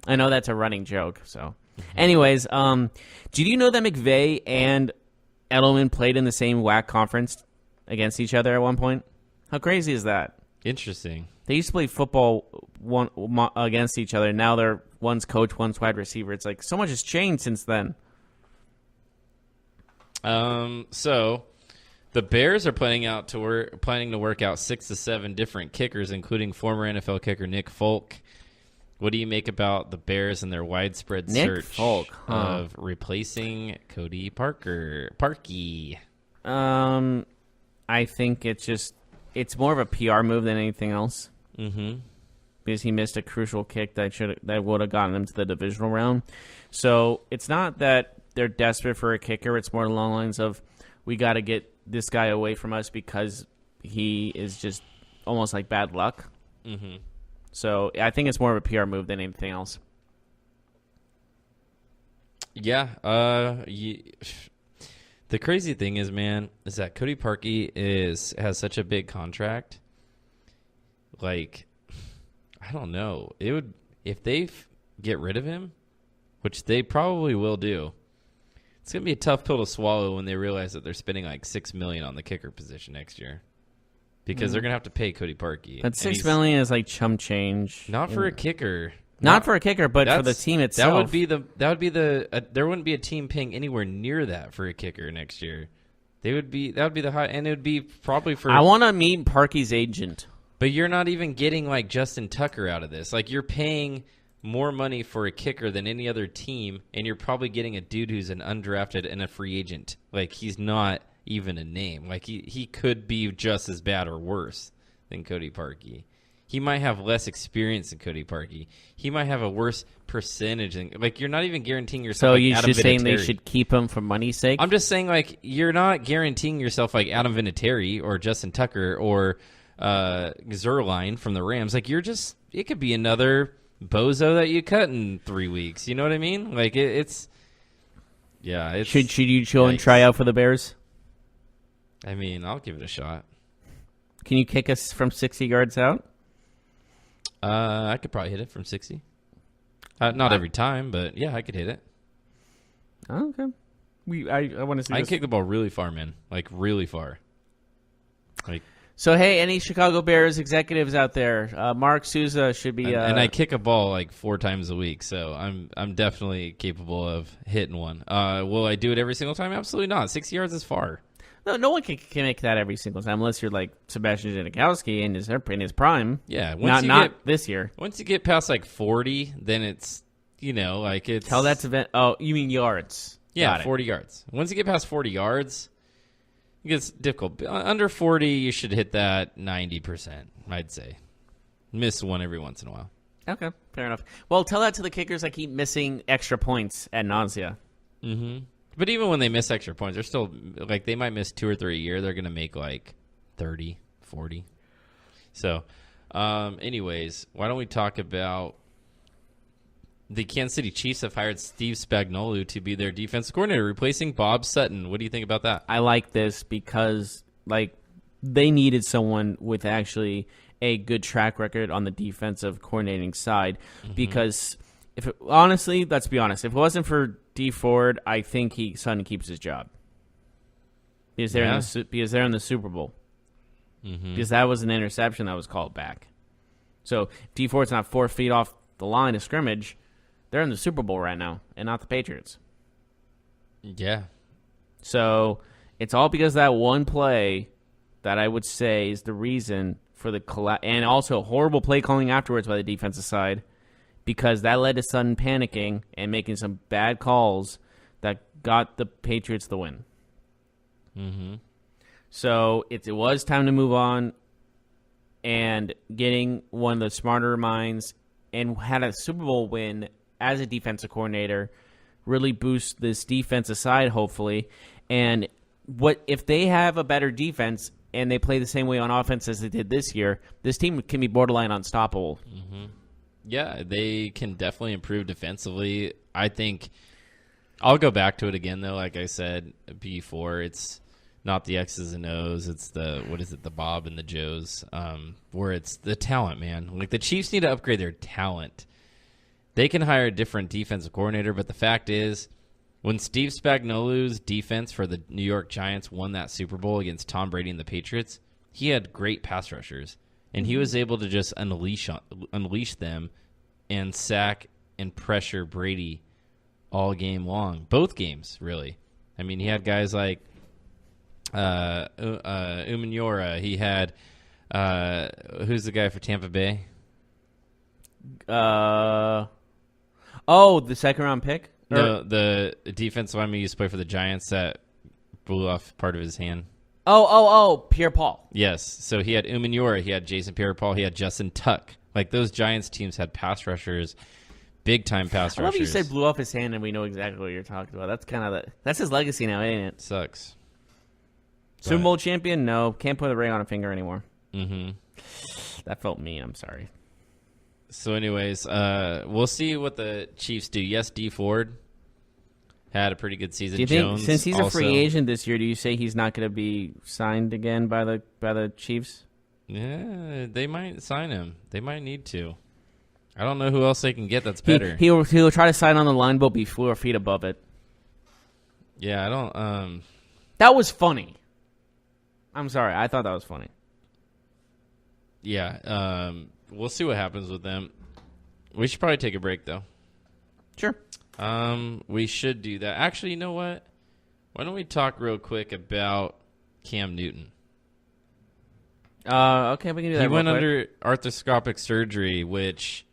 I know that's a running joke. So, anyways, did you know that McVay and Edelman played in the same WAC conference against each other at one point? How crazy is that? Interesting. They used to play football against each other. Now they're one's coach, one's wide receiver. It's like so much has changed since then. So the Bears are planning to work out 6 to 7 different kickers, including former NFL kicker Nick Folk. What do you make about the Bears and their widespread Nick search Folk, of replacing Cody Parkey? I think it's more of a PR move than anything else. Mm-hmm. Because he missed a crucial kick that would have gotten them to the divisional round. So it's not that they're desperate for a kicker. It's more along the lines of, we got to get this guy away from us because he is just almost like bad luck. Mm-hmm. So I think it's more of a PR move than anything else. Yeah. The crazy thing is, man, is that Cody Parkey has such a big contract. Like, I don't know. It would, if they get rid of him, which they probably will do. It's gonna be a tough pill to swallow when they realize that they're spending like $6 million on the kicker position next year, because they're gonna have to pay Cody Parkey. That $6 million is like chump change. Not for a kicker. Not for a kicker, but for the team itself. That would be there wouldn't be a team paying anywhere near that for a kicker next year. That would be the high, and it would be probably for. I want to meet Parkey's agent. But you're not even getting like Justin Tucker out of this. Like, you're paying more money for a kicker than any other team, and you're probably getting a dude who's an undrafted and a free agent. Like, he's not even a name. Like, he could be just as bad or worse than Cody Parkey. He might have less experience than Cody Parkey. He might have a worse percentage. Like, you're not even guaranteeing yourself. So like you're Adam just saying they Vinatieri. should keep him for money's sake? I'm just saying, like, you're not guaranteeing yourself like Adam Vinatieri or Justin Tucker or Zerline from the Rams. Like, it could be another bozo that you cut in 3 weeks. You know what I mean? Like, it's should you go and try out for the Bears? I mean, I'll give it a shot. Can you kick us from 60 yards out? I could probably hit it from 60. Not every time, but yeah, I could hit it. Oh, okay. I want to see I this. can kick the ball really far, man. Like, really far. Like, So, hey, any Chicago Bears executives out there, Mark Souza should be... and I kick a ball like 4 times a week, so I'm definitely capable of hitting one. Will I do it every single time? Absolutely not. 60 yards is far. No one can make that every single time unless you're like Sebastian Janikowski in his prime. Yeah. Not this year. Once you get past like 40, then it's, like it's... Tell that to... Oh, you mean yards. Yeah, Got it. 40 yards. Once you get past 40 yards, it gets difficult. Under 40, you should hit that 90%, I'd say. Miss one every once in a while. Okay, fair enough. Well, tell that to the kickers that keep missing extra points at nausea. Mm-hmm. But even when they miss extra points, they're still, like, they might miss 2 or 3 a year. They're going to make, like, 30, 40. So, anyways, why don't we talk about the Kansas City Chiefs have hired Steve Spagnuolo to be their defense coordinator, replacing Bob Sutton. What do you think about that? I like this because, like, they needed someone with actually a good track record on the defensive coordinating side. Mm-hmm. Because, honestly, let's be honest, if it wasn't for D Ford, I think Sutton keeps his job. Because they're in the Super Bowl. Mm-hmm. Because that was an interception that was called back. So, if D Ford's not 4 feet off the line of scrimmage, they're in the Super Bowl right now, and not the Patriots. Yeah. So it's all because of that one play that I would say is the reason for the and also horrible play calling afterwards by the defensive side, because that led to Sutton panicking and making some bad calls that got the Patriots the win. Mm-hmm. So it was time to move on, and getting one of the smarter minds and had a Super Bowl win as a defensive coordinator really boosts this defensive side, hopefully. And what if they have a better defense and they play the same way on offense as they did this year, this team can be borderline unstoppable. Mm-hmm. Yeah, they can definitely improve defensively. I think I'll go back to it again, though. Like I said before, it's not the X's and O's. It's the Bob and the Joes, where it's the talent, man. Like, the Chiefs need to upgrade their talent. They can hire a different defensive coordinator, but the fact is, when Steve Spagnuolo's defense for the New York Giants won that Super Bowl against Tom Brady and the Patriots, he had great pass rushers, and he was able to just unleash them and sack and pressure Brady all game long. Both games, really. I mean, he had guys like Umenyiora. He had who's the guy for Tampa Bay? The second round pick? No, the defensive lineman used to play for the Giants that blew off part of his hand. Pierre-Paul. Yes. So he had Umenyiora, he had Jason Pierre-Paul, he had Justin Tuck. Like, those Giants teams had pass rushers, big-time pass I love rushers. you said blew off his hand and we know exactly what you're talking about. That's kind of that's his legacy now, ain't it? Sucks. Super Bowl champion? No. Can't put a ring on a finger anymore. Mm-hmm. That felt mean. I'm sorry. So anyways, we'll see what the Chiefs do. Yes, D Ford had a pretty good season. Do you think, Jones since he's also, a free agent this year, do you say he's not going to be signed again by the Chiefs? Yeah, they might sign him. They might need to. I don't know who else they can get that's better. He'll try to sign on the line, but be 4 feet above it. Yeah, I don't. That was funny. I'm sorry. I thought that was funny. Yeah, we'll see what happens with them. We should probably take a break, though. Sure. We should do that. Actually, you know what? Why don't we talk real quick about Cam Newton? Okay, we can do that. He went real quick. under arthroscopic surgery, which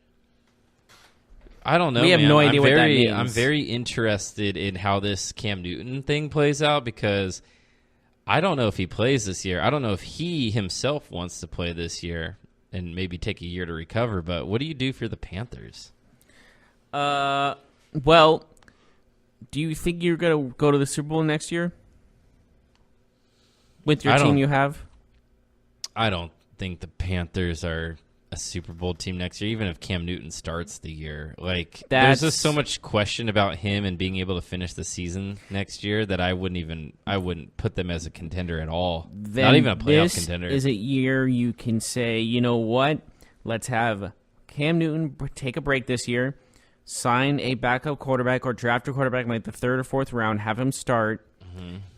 I don't know. We have man. no idea what that means. I'm very interested in how this Cam Newton thing plays out because I don't know if he plays this year. I don't know if he himself wants to play this year and maybe take a year to recover. But what do you do for the Panthers? Well, do you think you're going to go to the Super Bowl next year with your team you have? I don't think the Panthers are a Super Bowl team next year, even if Cam Newton starts the year. Like, there's just so much question about him and being able to finish the season next year that I wouldn't put them as a contender at all. Then not even a playoff contender. This is a year you can say, you know what? Let's have Cam Newton take a break this year, sign a backup quarterback or draft a quarterback in like the 3rd or 4th round, have him start,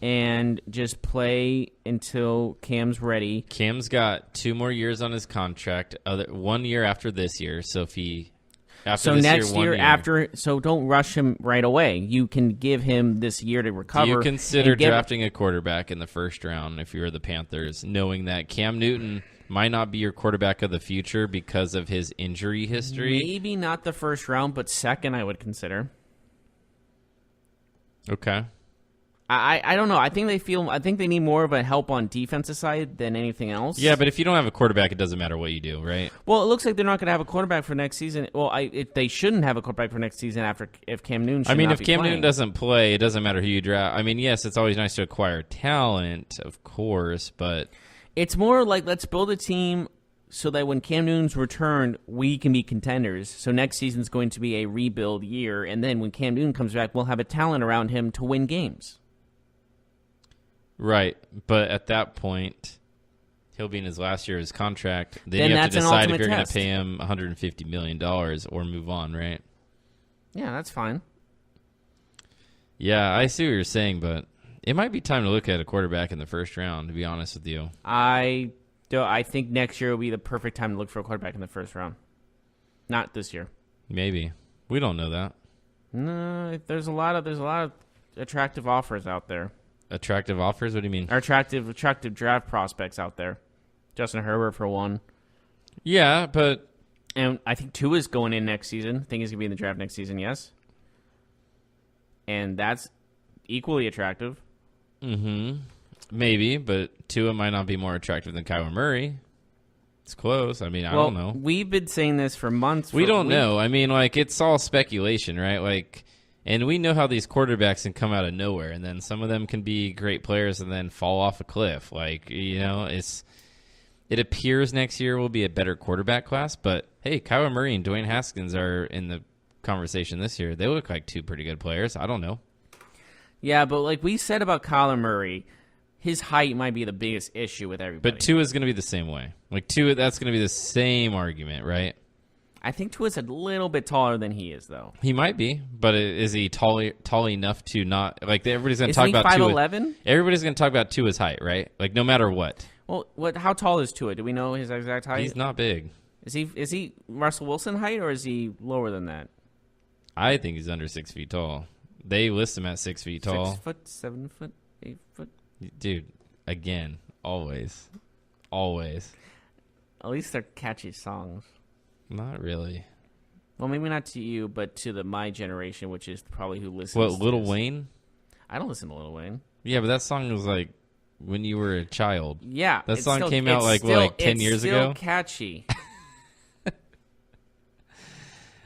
and just play until Cam's ready. Cam's got 2 more years on his contract, 1 year after this year. So if he next year after, so don't rush him right away. You can give him this year to recover. Do you consider drafting a quarterback in the 1st round if you're the Panthers, knowing that Cam Newton might not be your quarterback of the future because of his injury history? Maybe not the 1st round, but 2nd I would consider. Okay. I don't know. I think they need more of a help on defensive side than anything else. Yeah, but if you don't have a quarterback, it doesn't matter what you do, right? Well, it looks like they're not going to have a quarterback for next season. Well, they shouldn't have a quarterback for next season if Cam Newton. If Cam Newton doesn't play, it doesn't matter who you draft. I mean, yes, it's always nice to acquire talent, of course, but it's more like let's build a team so that when Cam Newton's returned, we can be contenders. So next season's going to be a rebuild year, and then when Cam Newton comes back, we'll have a talent around him to win games. Right, but at that point, he'll be in his last year of his contract. Then you have that's to decide if an you're going ultimate to pay him $150 million or move on, right? Yeah, that's fine. Yeah, I see what you're saying, but it might be time to look at a quarterback in the 1st round, to be honest with you. I think next year will be the perfect time to look for a quarterback in the 1st round. Not this year. Maybe. We don't know that. No, there's a lot of attractive offers out there. Attractive offers? What do you mean? Or attractive draft prospects out there. Justin Herbert for one. Yeah, but And I think Tua's going in next season. I think he's going to be in the draft next season, yes. And that's equally attractive. mm-hmm. Maybe, but Tua might not be more attractive than Kyler Murray. It's close. I mean, I don't know. We've been saying this for months. We don't know. I mean, like, it's all speculation, right? Like, and we know how these quarterbacks can come out of nowhere, and then some of them can be great players and then fall off a cliff. Like, you know, it appears next year will be a better quarterback class, but hey, Kyler Murray and Dwayne Haskins are in the conversation this year. They look like two pretty good players. I don't know. Yeah, but like we said about Kyler Murray, his height might be the biggest issue with everybody. But Tua is going to be the same way. Like Tua, that's going to be the same argument, right? I think Tua's a little bit taller than he is, though. He might be, but is he tall enough to not like everybody's going to talk about 5'11"? Everybody's going to talk about Tua's height, right? Like no matter what. Well, how tall is Tua? Do we know his exact height? He's not big. Is he Russell Wilson height, or is he lower than that? I think he's under 6 feet tall. They list him at 6 feet tall. 6 foot, 7 foot, 8 foot. Dude, again, always. At least they're catchy songs. Not really. Well, maybe not to you, but to my generation, which is probably who listens. What, to Lil this. Wayne? I don't listen to Lil Wayne. Yeah, but that song was like when you were a child. Yeah, that song came out like 10 years ago. It's still catchy.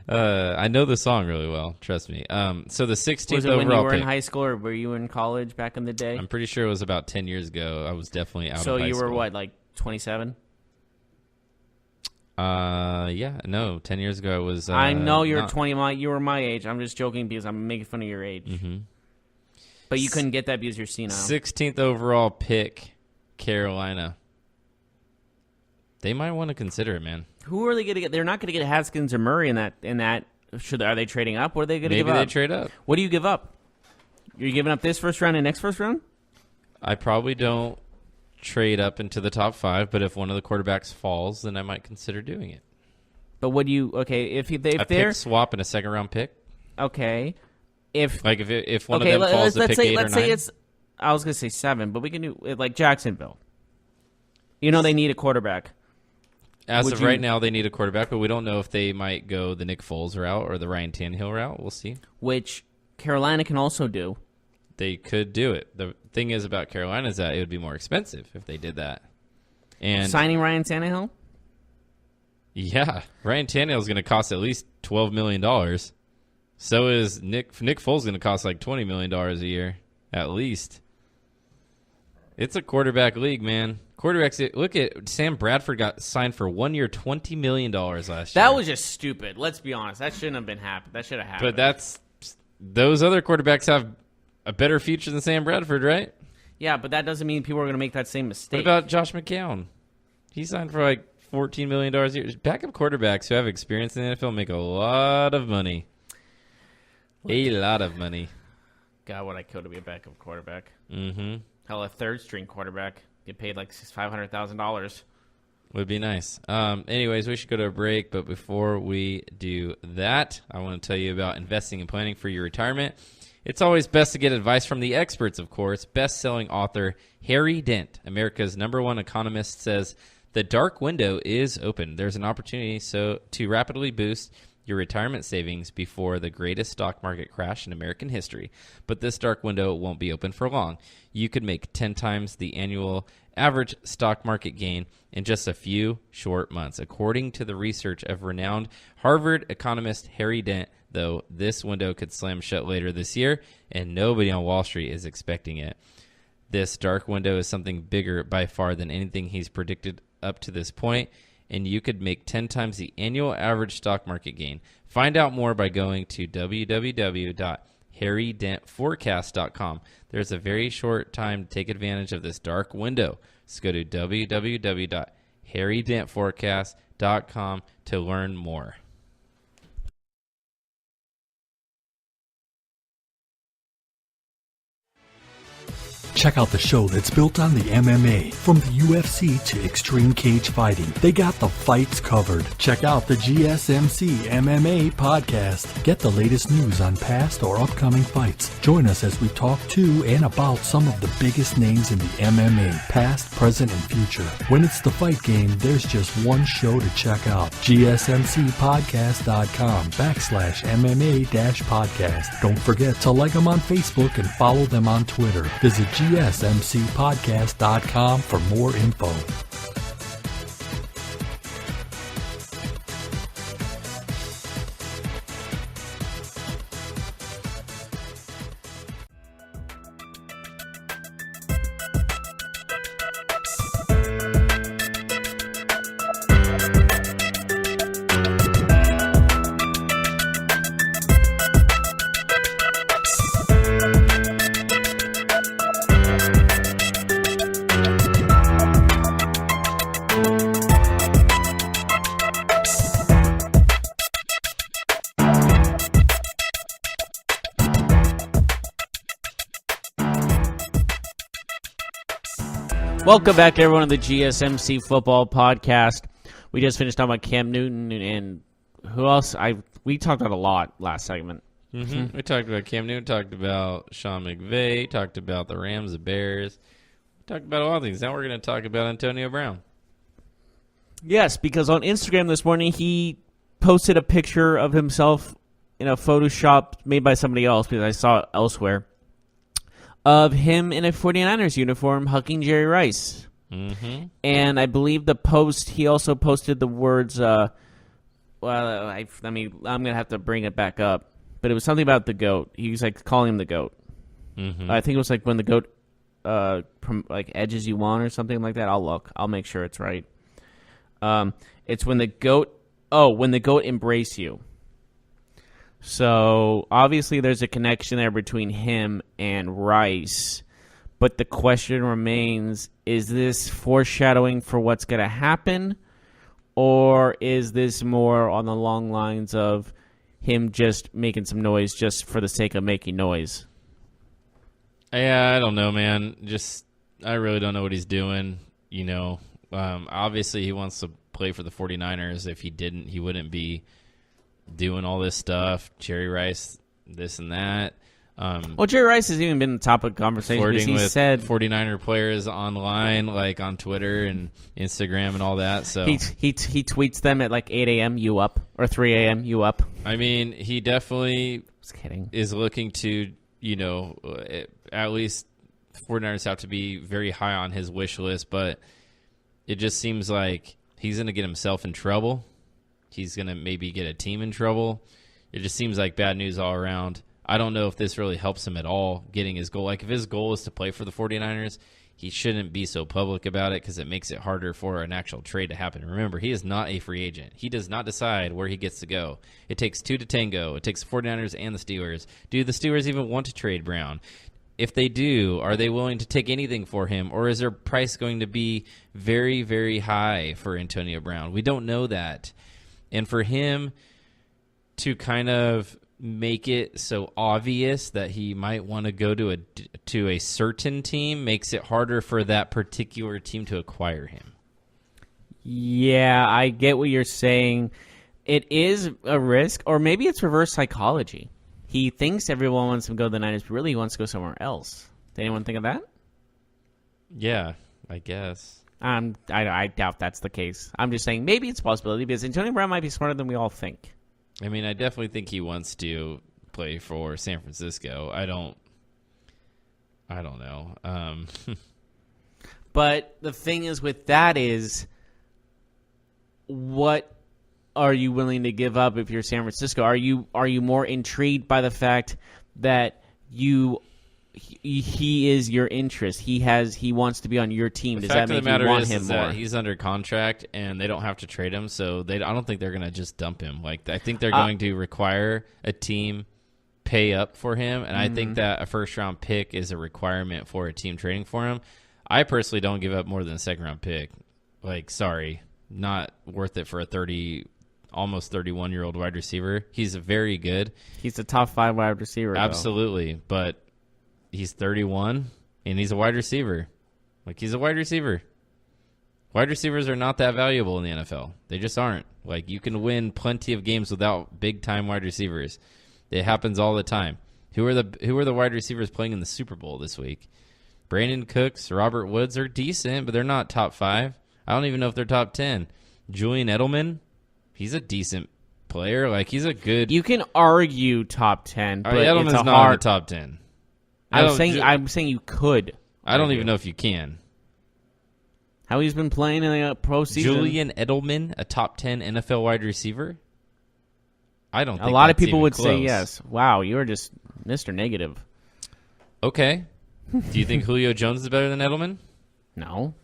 I know the song really well. Trust me. So the 16th was it overall when you were pick, in high school, or were you in college back in the day? I'm pretty sure it was about 10 years ago. I was definitely out of high school. So you were what, like 27? Yeah, no, 10 years ago I was. I know you're 20. You were my age. I'm just joking because I'm making fun of your age. Mm-hmm. But you couldn't get that because you're senile. 16th overall pick, Carolina. They might want to consider it, man. Who are they going to get? They're not going to get Haskins or Murray in that. Are they trading up? What are they going to give up? Maybe they trade up. What do you give up? You're giving up this first round and next first round? I probably don't trade up into the top 5, but if one of the quarterbacks falls, then I might consider doing it. But would you? Okay, if they're pick swap and a second round pick. Okay, if one of them falls to pick 8 or 9. Let's say it's. I was going to say 7, but we can do like Jacksonville. You know they need a quarterback. As of right now, they need a quarterback, but we don't know if they might go the Nick Foles route or the Ryan Tannehill route. We'll see. Which Carolina can also do. They could do it. The thing is about Carolina is that it would be more expensive if they did that. And signing Ryan Tannehill? Yeah. Ryan Tannehill is going to cost at least $12 million. So is Nick Foles going to cost like $20 million a year, at least. It's a quarterback league, man. Quarterbacks, look at Sam Bradford got signed for 1 year, $20 million last year. That was just stupid. Let's be honest. That shouldn't have been happened. That should have happened. But those other quarterbacks have a better future than Sam Bradford, right? Yeah, but that doesn't mean people are going to make that same mistake. What about Josh McCown? He signed for like $14 million a year. Backup quarterbacks who have experience in the NFL make a lot of money. A lot of money. God, what I kill to be a backup quarterback. Mm-hmm. Hell, a third-string quarterback. Get paid like $500,000. Would be nice. Anyways, we should go to a break, but before we do that, I want to tell you about investing and planning for your retirement. It's always best to get advice from the experts, of course. Best-selling author Harry Dent, America's #1 economist, says the dark window is open. There's an opportunity to rapidly boost your retirement savings before the greatest stock market crash in American history. But this dark window won't be open for long. You could make 10 times the annual average stock market gain in just a few short months. According to the research of renowned Harvard economist Harry Dent, though, this window could slam shut later this year, and nobody on Wall Street is expecting it. This dark window is something bigger by far than anything he's predicted up to this point, and you could make 10 times the annual average stock market gain. Find out more by going to www.harrydentforecast.com. There's a very short time to take advantage of this dark window. So go to www.harrydentforecast.com to learn more. Check out the show that's built on the MMA. From the UFC to extreme cage fighting, they got the fights covered. Check out the GSMC MMA podcast. Get the latest news on past or upcoming fights. Join us as we talk to and about some of the biggest names in the MMA, past, present, and future. When it's the fight game, there's just one show to check out. GSMCpodcast.com/MMA-podcast. Don't forget to like them on Facebook and follow them on Twitter. Visit gsmcpodcast.com for more info. Welcome back, everyone, to the GSMC Football Podcast. We just finished talking about Cam Newton and who else? We talked about a lot last segment. Mm-hmm. We talked about Cam Newton, talked about Sean McVay, talked about the Rams, the Bears. We talked about a lot of things. Now we're going to talk about Antonio Brown. Yes, because on Instagram this morning, he posted a picture of himself in a Photoshop made by somebody else, because I saw it elsewhere, of him in a 49ers uniform hugging Jerry Rice. Mm-hmm. And I believe the post, he also posted the words, I'm going to have to bring it back up, but it was something about the GOAT. He was like calling him the GOAT. Mm-hmm. I think it was like when the GOAT edges you on or something like that. I'll look. I'll make sure it's right. It's when the GOAT embrace you. So, obviously, there's a connection there between him and Rice. But the question remains, is this foreshadowing for what's going to happen? Or is this more on the long lines of him just making some noise just for the sake of making noise? Yeah, I don't know, man. I really don't know what he's doing. Obviously, he wants to play for the 49ers. If he didn't, he wouldn't be doing all this stuff, Jerry Rice, this and that. Jerry Rice has even been the topic of conversation. Flirting with said 49er players online, like on Twitter and Instagram and all that. So he tweets them at like 8 a.m. You up, or 3 a.m. You up? I mean, he definitely Just kidding. is looking to, at least 49ers have to be very high on his wish list, but it just seems like he's going to get himself in trouble. He's going to maybe get a team in trouble. It just seems like bad news all around. I don't know if this really helps him at all getting his goal. Like, if his goal is to play for the 49ers, he shouldn't be so public about it because it makes it harder for an actual trade to happen. Remember, he is not a free agent. He does not decide where he gets to go. It takes two to tango. It takes the 49ers and the Steelers. Do the Steelers even want to trade Brown? If they do, are they willing to take anything for him, or is their price going to be very, very high for Antonio Brown? We don't know that. And for him to kind of make it so obvious that he might want to go to a certain team makes it harder for that particular team to acquire him. Yeah, I get what you're saying. It is a risk, or maybe it's reverse psychology. He thinks everyone wants him to go to the Niners, but really he wants to go somewhere else. Did anyone think of that? Yeah, I guess. I doubt that's the case. I'm just saying maybe it's a possibility because Antonio Brown might be smarter than we all think. I mean, I definitely think he wants to play for San Francisco. I don't know. But the thing is with that is, what are you willing to give up if you're San Francisco? Are you more intrigued by the fact that he is your interest? He wants to be on your team. Does that make you want him more? That he's under contract and they don't have to trade him, so I don't think they're going to just dump him. Like, I think they're going to require a team pay up for him, and I think that a first-round pick is a requirement for a team trading for him. I personally don't give up more than a second-round pick. Like, sorry, not worth it for a almost 31-year-old wide receiver. He's very good. He's a top 5 wide receiver. Absolutely, but he's 31 and he's a wide receiver. Like, he's a wide receiver. Wide receivers are not that valuable in the NFL. They just aren't. Like, you can win plenty of games without big-time wide receivers. It happens all the time. Who are the wide receivers playing in the Super Bowl this week? Brandon Cooks, Robert Woods are decent, but they're not top 5. I don't even know if they're top 10. Julian Edelman, he's a decent player. Like, he's a good. You can argue top 10, but Edelman's it's not in the top 10. I'm saying you could I don't even know if you can. How he's been playing in the postseason. Julian Edelman, a top 10 NFL wide receiver? I don't think a lot of that's people even would close. say yes. Wow, you're just Mr. Negative. Okay. Do you think Julio Jones is better than Edelman? No.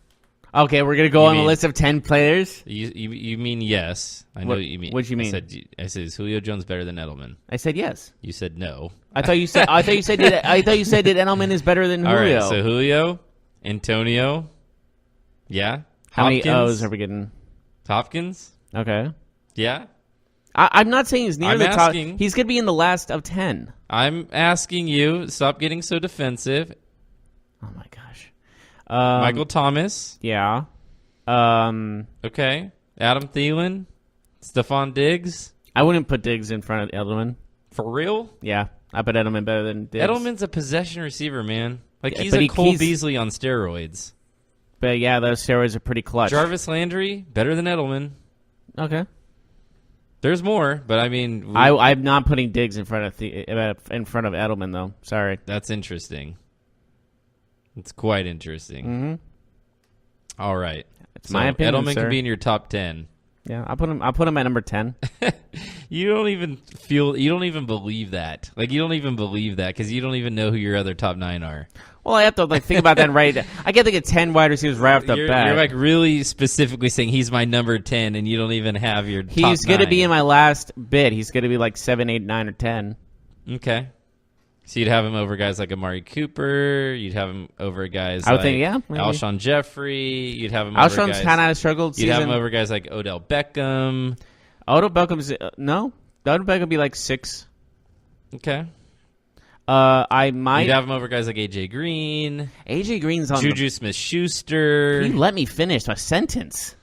Okay, we're going to go on the list of 10 players. You mean yes. I know what you mean. What do you mean? I said, is Julio Jones better than Edelman? I said yes. You said no. I thought you said that Edelman is better than Julio. All right, so Julio, Antonio, yeah. How Hopkins, many O's are we getting? Hopkins, Okay. yeah. I'm not saying he's near I'm the top. asking- He's going to be in the last of 10. I'm asking you, stop getting so defensive. Oh, my gosh. Michael Thomas, Yeah. okay. Adam Thielen, Stephon Diggs, I wouldn't put Diggs in front of Edelman. for real? Yeah. I put Edelman better than Diggs. Edelman's a possession receiver, man. Like Yeah, he's but a Cole he's- Beasley on steroids. But, yeah, those steroids are pretty clutch. Jarvis Landry, better than Edelman. Okay. There's more, but I mean, I'm not putting Diggs in front of Edelman, though. Sorry. that's interesting. It's quite interesting. Mm-hmm. All right. It's my opinion, Edelman sir. can be in your top 10. Yeah, I'll put him at number 10. You don't even believe that. Like, you don't even believe that because you don't even know who your other top 9 are. Well, I have to think about that right. I can't think of 10 wide receivers right off the bat. You're like really specifically saying he's my number 10 and you don't even have your top 9. He's going to be in my last bid. He's going to be like 7, 8, 9, or 10. Okay. So you'd have him over guys like Amari Cooper. You'd have him over guys I would like think, yeah, maybe. Alshon Jeffrey. You'd have him over Alshon's guys. kind of struggled You'd season. have him over guys like Odell Beckham. Odell Beckham's no. Odell Beckham would be like 6. Okay. I might. You'd have him over guys like AJ Green. AJ Green's on. Juju Smith-Schuster. Can you let me finish my sentence?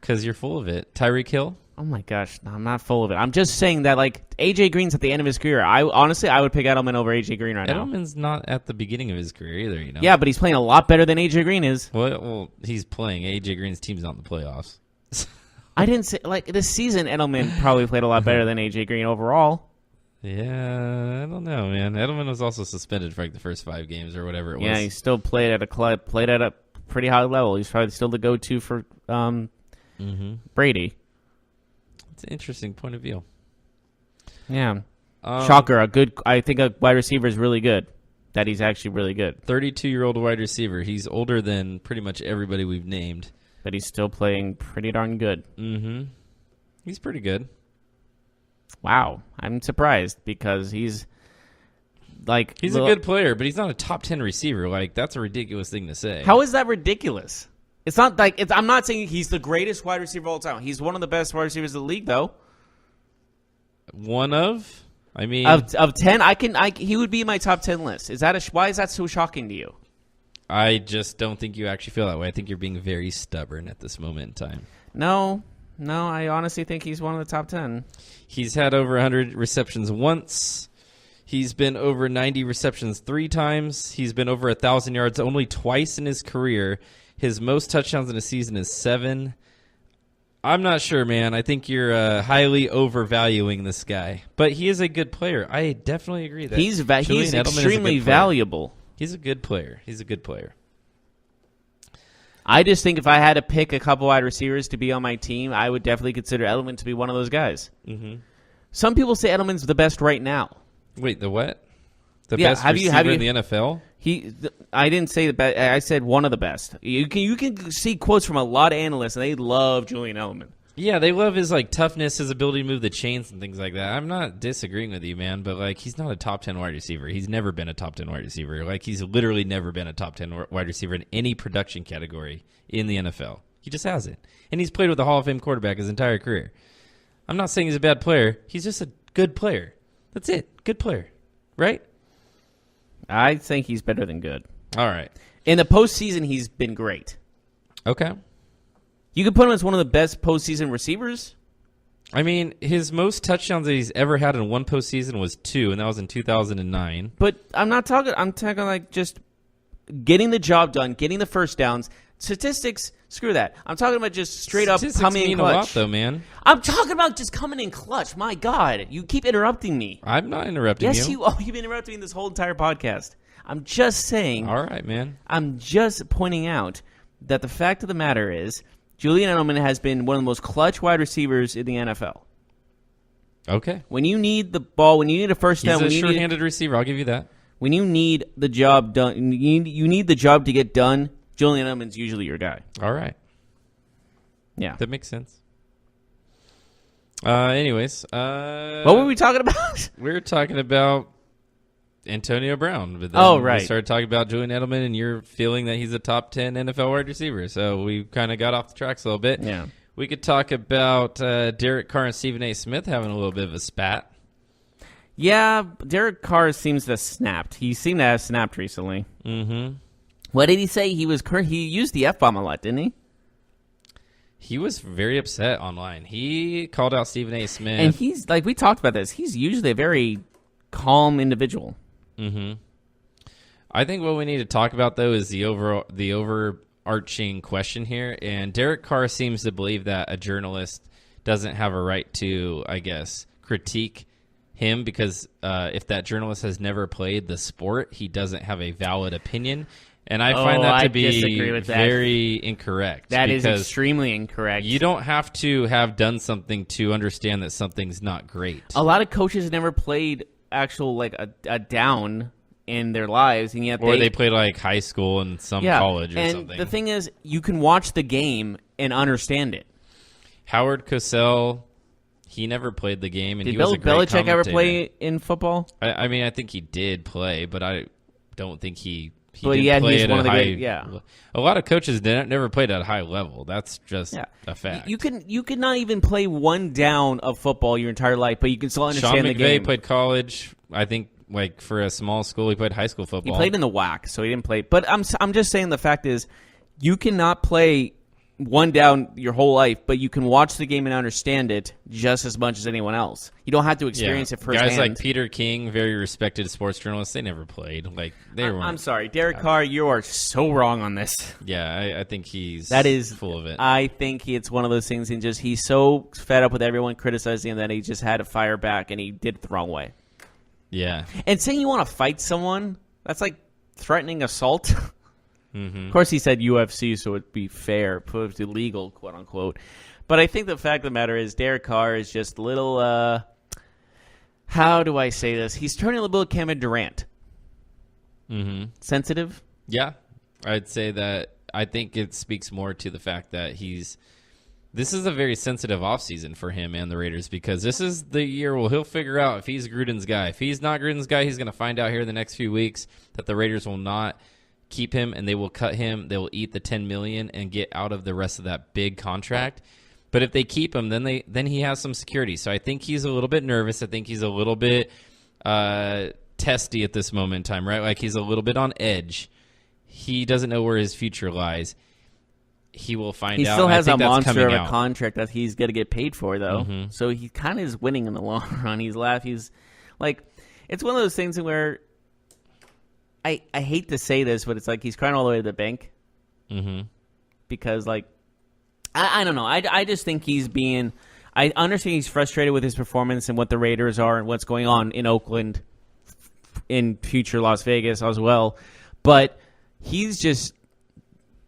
Because you're full of it. Tyreek Hill. Oh my gosh, no, I'm not full of it. I'm just saying that like AJ Green's at the end of his career. I would pick Edelman over AJ Green right now. Edelman's not at the beginning of his career either, you know. Yeah, but he's playing a lot better than AJ Green is. Well, he's playing. AJ Green's team's not in the playoffs. I didn't say like this season. Edelman probably played a lot better than AJ Green overall. Yeah, I don't know, man. Edelman was also suspended for like the first 5 games or whatever it was. Yeah, he still played at a pretty high level. He's probably still the go-to for Brady. It's an interesting point of view. Yeah, shocker. I think a wide receiver is really good. That he's actually really good. 32-year-old wide receiver. He's older than pretty much everybody we've named. But he's still playing pretty darn good. Mm-hmm. He's pretty good. Wow, I'm surprised because he's like He's a good player, but he's not a top 10 receiver. Like, that's a ridiculous thing to say. How is that ridiculous? It's not like I'm not saying he's the greatest wide receiver of all time. He's one of the best wide receivers in the league, though. One of? I mean, Of 10, he would be in my top 10 list. Why is that so shocking to you? I just don't think you actually feel that way. I think you're being very stubborn at this moment in time. No, I honestly think he's one of the top 10. He's had over 100 receptions once. He's been over 90 receptions 3 times. He's been over 1,000 yards only twice in his career. His most touchdowns in a season is 7. I'm not sure, man. I think you're highly overvaluing this guy. But he is a good player. I definitely agree that He's Julian Edelman is a extremely good player. valuable. He's a good player. He's a good player. I just think if I had to pick a couple wide receivers to be on my team, I would definitely consider Edelman to be one of those guys. Mm-hmm. Some people say Edelman's the best right now. Wait, the what? The Yeah, best have you- receiver in the NFL? I didn't say the best. I said one of the best. You can see quotes from a lot of analysts, and they love Julian Edelman. Yeah, they love his like toughness, his ability to move the chains and things like that. I'm not disagreeing with you, man, but like he's not a top 10 wide receiver. He's never been a top 10 wide receiver. Like he's literally never been a top 10 wide receiver in any production category in the NFL. He just hasn't. And he's played with a Hall of Fame quarterback his entire career. I'm not saying he's a bad player. He's just a good player. That's it. Good player. Right? I think he's better than good. All right. In the postseason, he's been great. Okay. You could put him as one of the best postseason receivers. I mean, his most touchdowns that he's ever had in one postseason was 2, and that was in 2009. But I'm talking like just getting the job done, getting the first downs. Statistics Screw that. I'm talking about just straight up Statistics coming in mean clutch. a lot, though, man. I'm talking about just coming in clutch. My God, you keep interrupting me. I'm not interrupting Yes, you. you've been interrupting me this whole entire podcast. I'm just saying. All right, man. I'm just pointing out that the fact of the matter is Julian Edelman has been one of the most clutch wide receivers in the NFL. Okay. When you need the ball, when you need a first He's down, a when you need sure-handed receiver. I'll give you that. when you need the job done, you need the job to get done. Julian Edelman's usually your guy. All right. Yeah. That makes sense. Anyways. What were we talking about? We were talking about Antonio Brown. But then right. We started talking about Julian Edelman, and you're feeling that he's a top 10 NFL wide receiver. So we kind of got off the tracks a little bit. Yeah. We could talk about Derek Carr and Stephen A. Smith having a little bit of a spat. Yeah, Derek Carr seems to have snapped. He seemed to have snapped recently. Mm-hmm. What did he say? He used the F-bomb a lot, didn't he? He was very upset online. He called out Stephen A. Smith. And he's, like, we talked about this. He's usually a very calm individual. Mm-hmm. I think what we need to talk about, though, is the overarching question here. And Derek Carr seems to believe that a journalist doesn't have a right to, I guess, critique him because if that journalist has never played the sport, he doesn't have a valid opinion. And I find that to be very incorrect. That is extremely incorrect. You don't have to have done something to understand that something's not great. A lot of coaches never played actual, like, a down in their lives, and yet they played, like, high school and some college or something. And the thing is, you can watch the game and understand it. Howard Cosell, he never played the game, and Did he was Bill a great Belichick ever commentator. play in football? I mean, I think he did play, but I don't think he But did yeah, play he's at one a of the high. great- yeah. A lot of coaches never played at a high level. That's just a fact. You could not even play one down of football your entire life, but you can still understand Sean the McVay game. played college. I think, like, for a small school, he played high school He football. played in the WAC, so he didn't play. But I'm just saying the fact is, you cannot play one down your whole life, but you can watch the game and understand it just as much as anyone else. You don't have to experience it firsthand. Guys like Peter King, very respected sports journalists, they never played. Like they weren't. I'm sorry, Derek Carr, you are so wrong on this. Yeah, I think he's full of it. I think it's one of those things, and just he's so fed up with everyone criticizing him that he just had to fire back, and he did it the wrong way. Yeah. And saying you want to fight someone, that's like threatening assault. Mm-hmm. Of course, he said UFC, so it'd be fair, put illegal, quote unquote. But I think the fact of the matter is, Derek Carr is just a little. How do I say this? He's turning a little bit Kevin Durant. Mm-hmm. Sensitive. Yeah, I'd say that. I think it speaks more to the fact that this is a very sensitive offseason for him and the Raiders because this is the year where he'll figure out if he's Gruden's guy. If he's not Gruden's guy, he's going to find out here in the next few weeks that the Raiders will not keep him and they will cut him. They will eat the $10 million and get out of the rest of that big contract. But if they keep him, then he has some security. So I think he's a little bit nervous. I think he's a little bit testy at this moment in time, right? Like he's a little bit on edge. He doesn't know where his future lies. He will find out. He still has a monster of a out. contract that he's going to get paid for, though. Mm-hmm. So he kind of is winning in the long run. He's like, it's one of those things where I hate to say this, but it's like he's crying all the way to the bank. Mm-hmm. Because, like, I don't know. I just think I understand he's frustrated with his performance and what the Raiders are and what's going on in Oakland, in future Las Vegas as well. But he's just,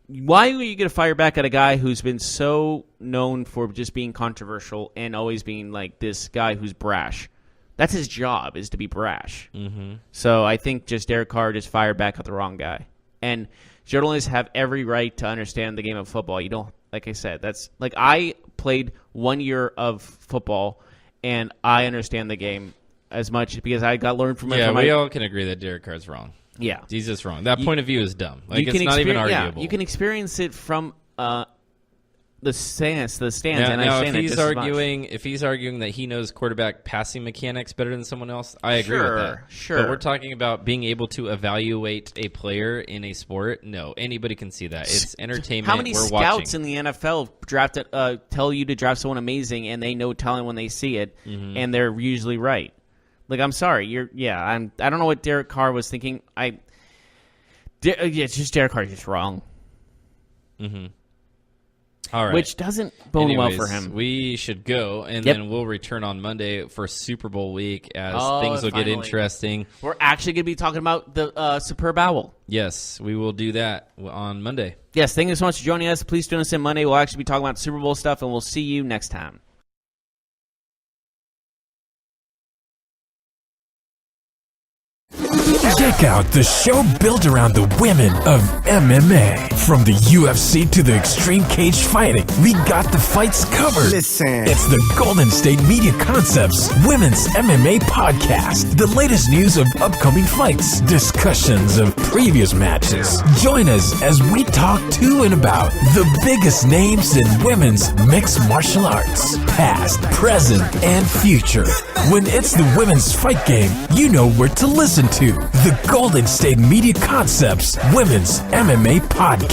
why are you going to fire back at a guy who's been so known for just being controversial and always being like this guy who's brash? That's his job, is to be brash. Mm-hmm. So I think just Derek Carr just fired back at the wrong guy. And journalists have every right to understand the game of football. You don't, like I said, that's like I played 1 year of football and I understand the game as much because I got learned from it. Yeah, we all can agree that Derek Carr's wrong. Yeah. He's just wrong. That point of view is dumb. Like it's not even arguable. Yeah, you can experience it from the stands, and now, I understand if it he's just arguing, if he's arguing that he knows quarterback passing mechanics better than someone else, I agree with that. Sure. But we're talking about being able to evaluate a player in a sport. No, anybody can see that. It's entertainment. How many we're scouts watching. in the NFL drafted tell you to draft someone amazing, and they know talent when they see it, and they're usually right. Like, I'm sorry, I don't know what Derek Carr was thinking. It's just Derek Carr's just wrong. Mm-hmm. All right. which doesn't bode well for him. We should go, and Yep. then we'll return on Monday for Super Bowl week as things will finally. get interesting. We're actually going to be talking about the Superb Owl. Yes, we will do that on Monday. Yes, thank you so much for joining us. Please tune us in Monday. We'll actually be talking about Super Bowl stuff, and we'll see you next time. Check out the show built around the women of MMA. From the UFC to the extreme cage fighting, we got the fights covered. Listen. It's the Golden State Media Concepts Women's MMA Podcast. The latest news of upcoming fights, discussions of previous matches. Join us as we talk to and about the biggest names in women's mixed martial arts, past, present, and future. When it's the women's fight game, you know where to listen to. The Golden State Media Concepts Women's MMA Podcast.